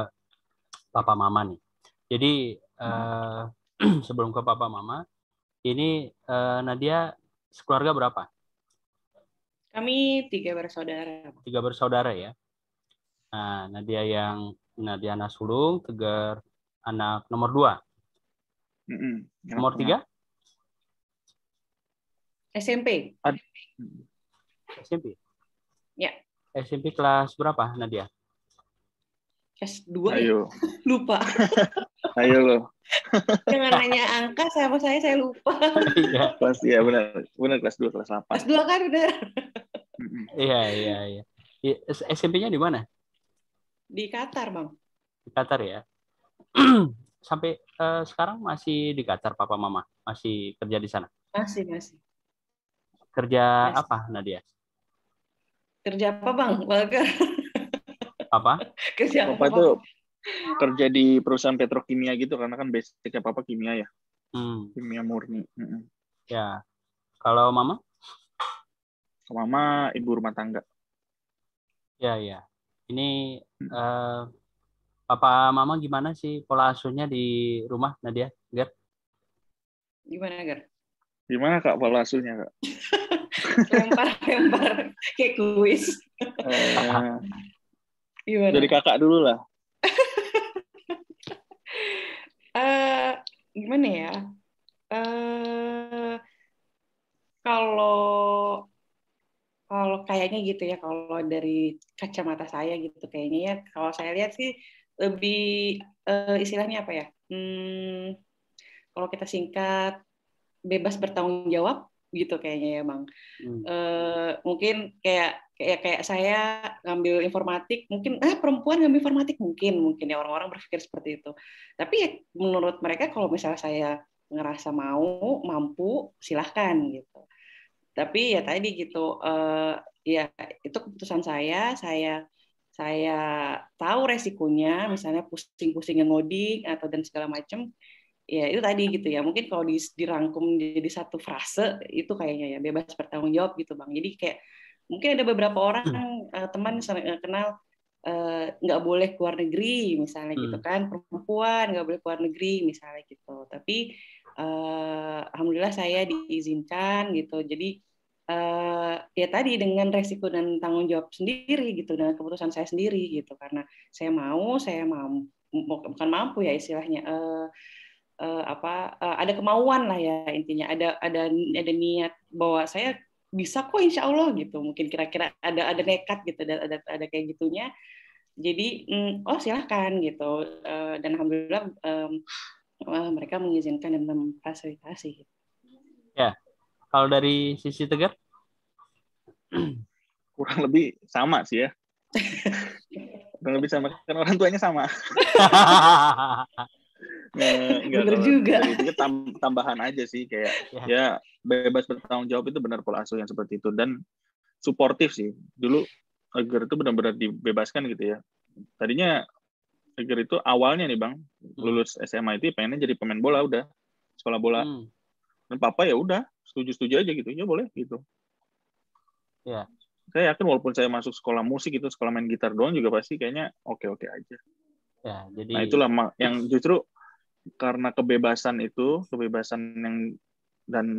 Papa Mama nih. Jadi sebelum ke Papa Mama, ini Nadia sekeluarga berapa? Kami 3 bersaudara. 3 bersaudara ya. Nah, Nadia anak sulung, Tegar anak nomor 2. Nomor 3? SMP. SMP? Ya. SMP kelas berapa, Nadia? Kelas 2 Ayo. Ya? Lupa. Ayo loh. Jangan nanya angka sama saya lupa. Iya. Pasti ya, benar kelas 2, kelas 8. Kelas 2 kan udah. Iya. SMP-nya di mana? Di Qatar, Bang. Di Qatar ya. Sampai sekarang masih di Qatar Papa Mama? Masih kerja di sana? Masih. Kerja apa, Nadia? Kerja apa, Bang? Apa? Kerja Papa itu kerja di perusahaan petrokimia gitu, karena kan basicnya Papa kimia ya. Kimia murni. Ya. Kalau Mama? Mama ibu rumah tangga. Ya. Ini Papa Mama gimana sih pola asuhnya di rumah, Nadia? Ger? Gimana, Ger? Gimana Kak pola asuhnya, Kak? Lempar kayak kuis. Gimana? Dari kakak dulu lah. Gimana ya? Kalau kayaknya gitu ya, kalau dari kacamata saya gitu kayaknya ya, kalau saya lihat sih lebih istilahnya apa ya? Kalau kita singkat, bebas bertanggung jawab gitu kayaknya ya, Bang. Mungkin kayak saya ngambil informatik, mungkin perempuan ngambil informatik mungkin ya orang-orang berpikir seperti itu. Tapi ya, menurut mereka kalau misalnya saya ngerasa mampu, silahkan gitu. Tapi ya tadi gitu, ya itu keputusan saya tahu resikonya, misalnya pusing-pusing ngoding atau dan segala macam. Ya itu tadi gitu ya, mungkin kalau dirangkum jadi satu frase itu kayaknya ya bebas bertanggung jawab gitu, Bang. Jadi kayak mungkin ada beberapa orang teman kenal nggak boleh keluar negeri misalnya gitu kan, perempuan nggak boleh keluar negeri misalnya gitu. Tapi alhamdulillah saya diizinkan gitu. Jadi ya tadi dengan resiko dan tanggung jawab sendiri gitu, dengan keputusan saya sendiri gitu, karena saya mampu, bukan mampu ya istilahnya, ada kemauan lah ya intinya, ada niat bahwa saya bisa kok insya Allah gitu, mungkin kira-kira ada nekat gitu, ada kayak gitunya. Jadi oh silahkan gitu, dan alhamdulillah mereka mengizinkan dan memfasilitasi. Ya, kalau dari sisi Tegar? Kurang lebih sama sih ya. Kurang lebih sama, kan orang tuanya sama. Enggak, bener kalau juga. dari itu tambahan aja sih, kayak ya bebas bertanggung jawab itu benar pola asuh yang seperti itu, dan suportif sih. Dulu Eger itu benar-benar dibebaskan gitu ya. Tadinya Eger itu awalnya nih Bang, lulus SMA itu pengennya jadi pemain bola, udah sekolah bola. Dan papa ya udah setuju-setuju aja gitu, ya boleh gitu. Ya. Saya yakin walaupun saya masuk sekolah musik itu, sekolah main gitar doang juga pasti kayaknya oke-oke aja. Ya, jadi Nah itulah yang justru karena kebebasan yang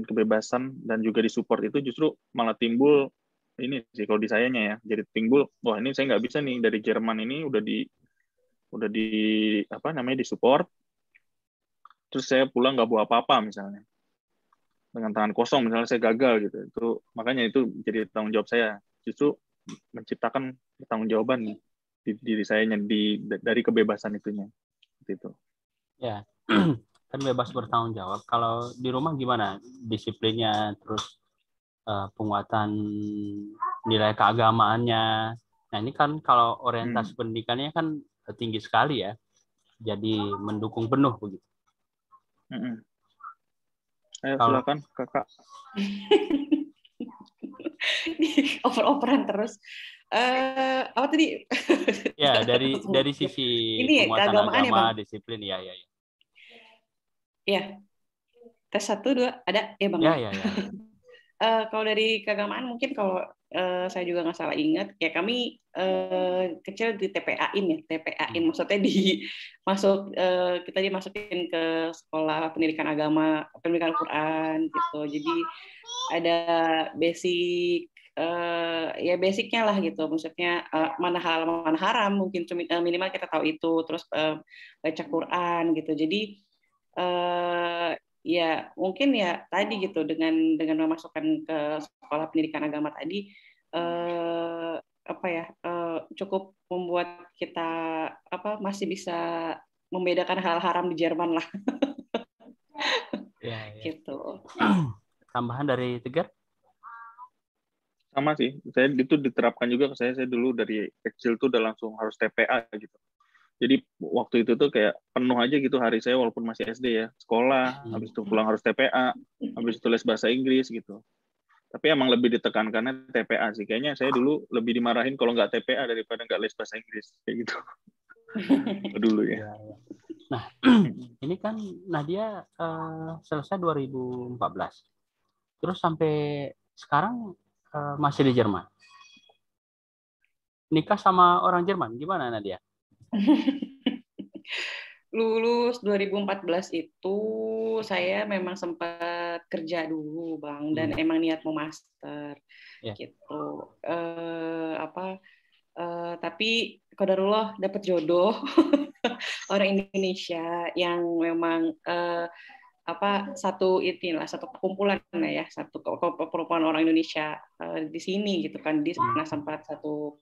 kebebasan dan juga disupport itu justru malah timbul ini sih kalau di sayanya ya, jadi timbul wah ini saya nggak bisa nih, dari Jerman ini udah di apa namanya disupport, terus saya pulang nggak bawa apa-apa misalnya, dengan tangan kosong misalnya saya gagal gitu, itu makanya itu jadi tanggung jawab saya, justru menciptakan pertanggungjawaban di diri sayanya dari kebebasan itunya gitu. Ya, kan bebas bertanggung jawab. Kalau di rumah gimana disiplinnya, terus penguatan nilai keagamaannya? Nah ini kan kalau orientasi pendidikannya kan tinggi sekali ya, jadi mendukung penuh begitu. Ayo silakan kakak. Oper-operan terus. Apa tadi? Ya dari sisi ini penguatan keagamaan agama, ya, Bang? disiplin ya. Iya. Tes 1, 2 ada ya Bang? Ya. Kalau dari keagamaan mungkin kalau saya juga nggak salah ingat ya, kami kecil di TPA-in maksudnya kita dimasukin ke sekolah pendidikan agama, pendidikan Al-Quran gitu. Jadi ada basic ya basicnya lah gitu, maksudnya mana halal mana haram mungkin minimal kita tahu itu, terus baca Quran gitu. Jadi ya mungkin ya tadi gitu, dengan memasukkan ke sekolah pendidikan agama tadi cukup membuat kita masih bisa membedakan hal haram di Jerman lah. Ya. Gitu. Tambahan dari Tegar? Sama sih, saya itu diterapkan juga ke saya dulu dari kecil tuh udah langsung harus TPA gitu. Jadi waktu itu tuh kayak penuh aja gitu hari saya walaupun masih SD ya, sekolah, habis itu pulang harus TPA, habis itu les bahasa Inggris gitu. Tapi emang lebih ditekankannya TPA sih. Kayaknya saya dulu lebih dimarahin kalau nggak TPA daripada nggak les bahasa Inggris kayak gitu. Dulu ya. Nah, ini kan Nadia selesai 2014. Terus sampai sekarang masih di Jerman. Nikah sama orang Jerman, gimana Nadia? Lulus 2014 itu saya memang sempat kerja dulu Bang, dan emang niat mau master gitu. Tapi qadarullah dapat jodoh orang Indonesia yang memang satu perkumpulan ya, satu perkumpulan orang Indonesia di sini gitu kan, di pernah sempat satu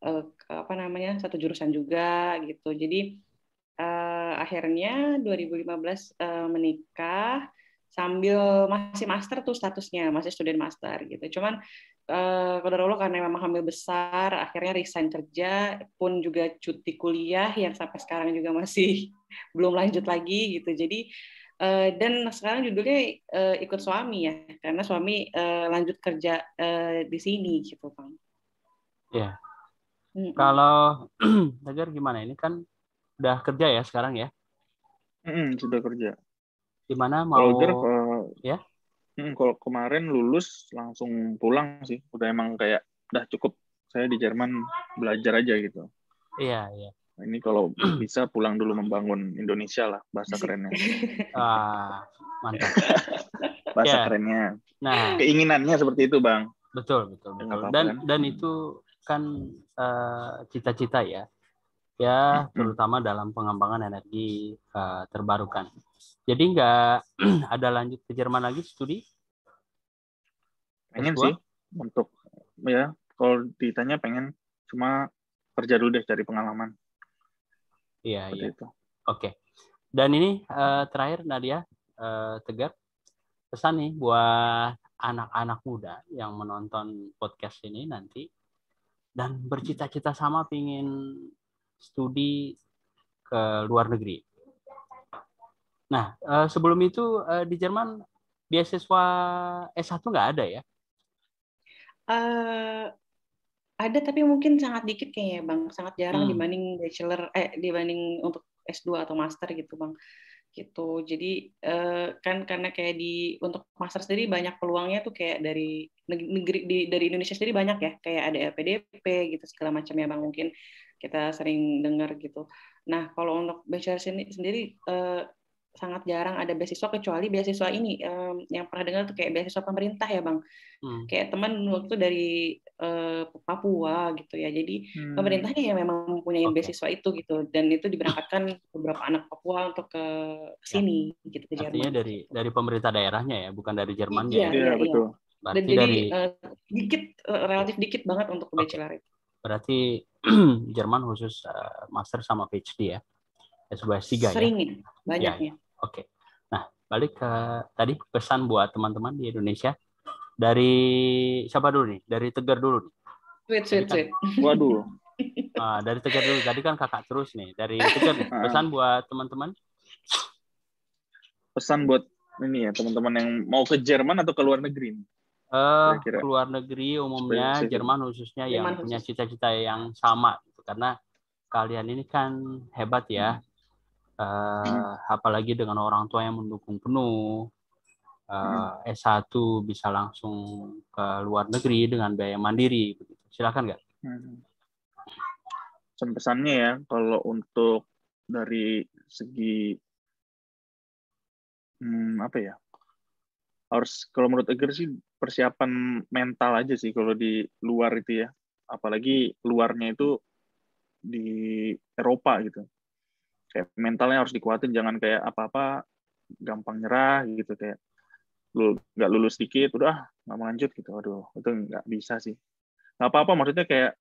satu jurusan juga gitu. Jadi akhirnya 2015 menikah sambil masih master tuh, statusnya masih student master gitu. Cuman qadarullah karena memang hamil besar, akhirnya resign kerja, pun juga cuti kuliah yang sampai sekarang juga masih belum lanjut lagi gitu. Jadi dan sekarang judulnya ikut suami ya, karena suami lanjut kerja di sini gitu Bang. Ya. Kalau Tegar gimana? Ini kan udah kerja ya sekarang ya? Sudah kerja. Gimana mau? Ya? Kalau kemarin lulus langsung pulang sih. Udah emang kayak udah cukup saya di Jerman belajar aja gitu. Iya, iya. Ini kalau bisa pulang dulu membangun Indonesia lah, bahasa kerennya. Mantap. Bahasa Ya. kerennya. Nah, Keinginannya seperti itu, Bang. betul. Ya, nggak apa-apa, kan? Dan itu kan cita-cita ya. Ya, terutama dalam pengembangan energi terbarukan. Jadi nggak ada lanjut ke Jerman lagi studi? Pengen S2? sih untuk ya kalau ditanya pengen, cuma kerja dulu deh cari pengalaman. Iya, Seperti iya. itu. Oke. Dan ini terakhir Nadia Tegar, pesan nih buat anak-anak muda yang menonton podcast ini nanti dan bercita-cita sama pingin studi ke luar negeri. Nah, sebelum itu di Jerman beasiswa S1 nggak ada ya? Ada tapi mungkin sangat dikit kayaknya Bang, sangat jarang Hmm. dibanding untuk S2 atau master gitu Bang. Gitu. Jadi kan karena kayak untuk master sendiri banyak peluangnya tuh kayak dari negeri dari Indonesia sendiri banyak ya, kayak ada LPDP gitu segala macam ya Bang, mungkin kita sering dengar gitu. Nah, kalau untuk bachelor sendiri sangat jarang ada beasiswa kecuali beasiswa ini yang pernah dengar tuh kayak beasiswa pemerintah ya Bang. Kayak teman waktu dari Papua gitu ya. Jadi pemerintahnya yang memang mempunyai beasiswa itu gitu, dan itu diberangkatkan beberapa anak Papua untuk ke sini gitu, ke Artinya Jerman. dari pemerintah daerahnya ya, bukan dari Jermannya Iya, ya. iya, iya. Betul. Dan Berarti jadi dari relatif dikit banget untuk ke bachelor itu. Berarti Jerman khusus master sama PhD ya. S2 S3 ya. Sering ya, Ya, banyaknya. Oke. Nah, balik ke tadi pesan buat teman-teman di Indonesia. Dari siapa dulu nih? Dari Tegar dulu nih. Sweet. Waduh. Dari Tegar dulu. Tadi kan kakak terus nih. Dari Tegar nih. Pesan buat teman-teman. Pesan buat ini ya, teman-teman yang mau ke Jerman atau ke luar negeri? Ke luar negeri umumnya, Spesifik. Jerman khususnya yang punya cita-cita yang sama. Gitu. Karena kalian ini kan hebat ya. Apalagi dengan orang tua yang mendukung penuh. S1 bisa langsung ke luar negeri dengan biaya mandiri. Silakan nggak? Pesan-pesannya ya, kalau untuk dari segi apa ya, harus kalau menurut Eger sih persiapan mental aja sih kalau di luar itu ya, apalagi luarnya itu di Eropa gitu, kayak mentalnya harus dikuatin, jangan kayak apa-apa gampang nyerah gitu, kayak lu nggak lulus dikit udah nggak mau lanjut gitu, aduh itu nggak bisa sih. Nggak apa-apa, maksudnya kayak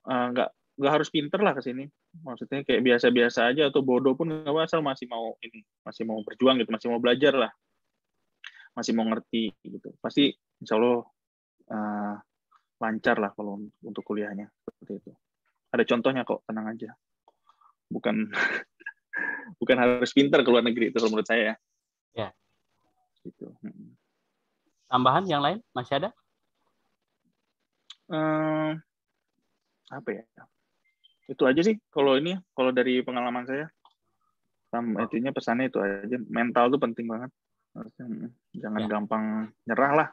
nggak harus pinter lah ke sini, maksudnya kayak biasa-biasa aja atau bodoh pun nggak apa, asal masih mau berjuang gitu, masih mau belajar lah, masih mau ngerti gitu, pasti insya Allah lancar lah kalau untuk kuliahnya, seperti itu. Ada contohnya kok, tenang aja, bukan bukan harus pinter ke luar negeri itu menurut saya ya. Gitu. Tambahan yang lain masih ada? Apa ya, itu aja sih kalau dari pengalaman saya. Intinya pesannya itu aja, mental tuh penting banget, jangan gampang nyerah lah,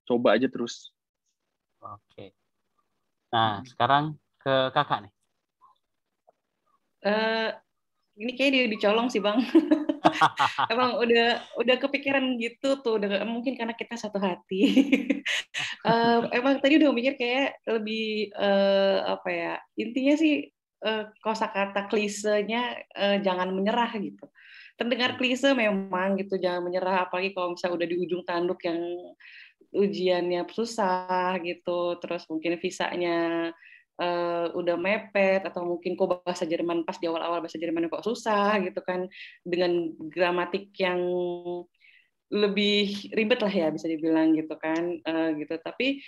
coba aja terus. Oke. Nah, sekarang ke kakak nih. Ini kayak dia dicolong sih Bang. Emang udah kepikiran gitu tuh, mungkin karena kita satu hati. Emang tadi udah mikir kayak lebih apa ya, intinya sih kosakata klisenya jangan menyerah gitu. Terdengar klise memang gitu, jangan menyerah, apalagi kalau misalnya udah di ujung tanduk yang ujiannya susah gitu, terus mungkin visanya udah mepet, atau mungkin kok bahasa Jerman pas di awal-awal bahasa Jerman kok susah gitu kan, dengan gramatik yang lebih ribet lah ya bisa dibilang gitu kan, gitu. Tapi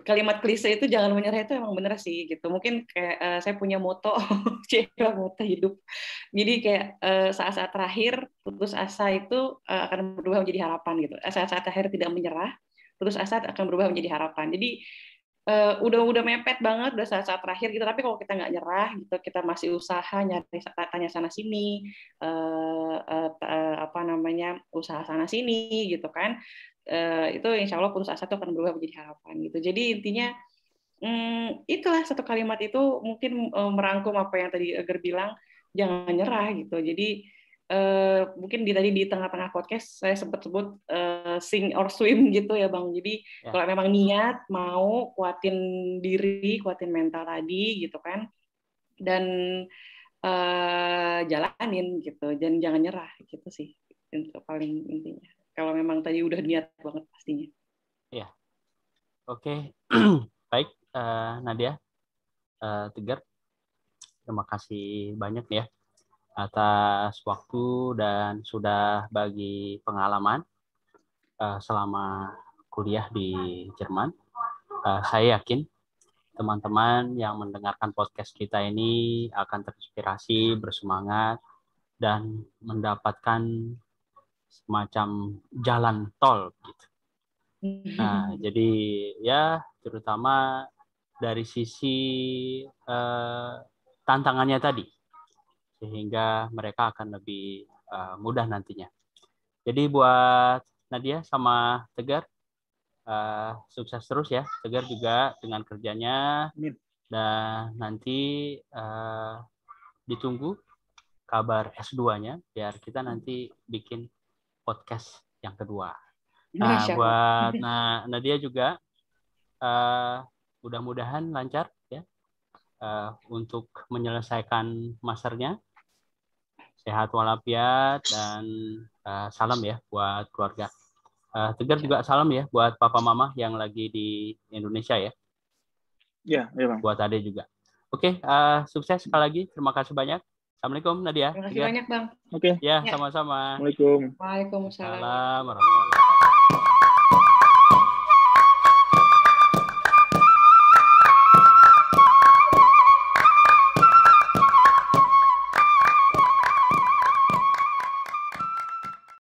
kalimat klise itu jangan menyerah itu emang bener sih gitu. Mungkin kayak saya punya moto moto hidup. Jadi kayak saat-saat terakhir putus asa itu akan berubah menjadi harapan gitu. Saat-saat terakhir tidak menyerah, putus asa akan berubah menjadi harapan. Jadi udah mepet banget, udah saat-saat terakhir gitu, tapi kalau kita nggak nyerah gitu, kita masih usaha nyari, tanya sana sini, usaha sana sini gitu kan, itu insya Allah putus asa itu akan berubah menjadi harapan gitu. Jadi intinya itulah satu kalimat itu mungkin merangkum apa yang tadi Eger bilang, jangan nyerah gitu. Jadi mungkin tadi di tengah-tengah podcast saya sempat sebut sink or swim gitu ya Bang. Jadi kalau memang niat mau kuatin diri, kuatin mental tadi gitu kan, dan jalanin gitu, dan jangan nyerah gitu sih, itu paling intinya. Kalau memang tadi udah niat banget pastinya. Ya, oke. Baik, Nadia, Tegar, terima kasih banyak ya atas waktu dan sudah bagi pengalaman selama kuliah di Jerman. Saya yakin teman-teman yang mendengarkan podcast kita ini akan terinspirasi, bersemangat, dan mendapatkan semacam jalan tol gitu. Nah, jadi ya terutama dari sisi tantangannya tadi, sehingga mereka akan lebih mudah nantinya. Jadi buat Nadia sama Tegar, sukses terus ya. Tegar juga dengan kerjanya. Dan nanti ditunggu kabar S2-nya, biar kita nanti bikin podcast yang kedua. Nah, buat Nadia juga, mudah-mudahan lancar ya untuk menyelesaikan masternya. Sehat walafiat dan salam ya buat keluarga. Tegar juga salam ya buat papa mama yang lagi di Indonesia ya. Ya, Bang. Buat Ade juga. Oke, sukses sekali lagi. Terima kasih banyak. Assalamualaikum Nadia. Terima kasih banyak Bang. Oke. Ya, sama-sama. Assalamualaikum. Waalaikumsalam. Waalaikumsalam warahmatullahi wabarakatuh.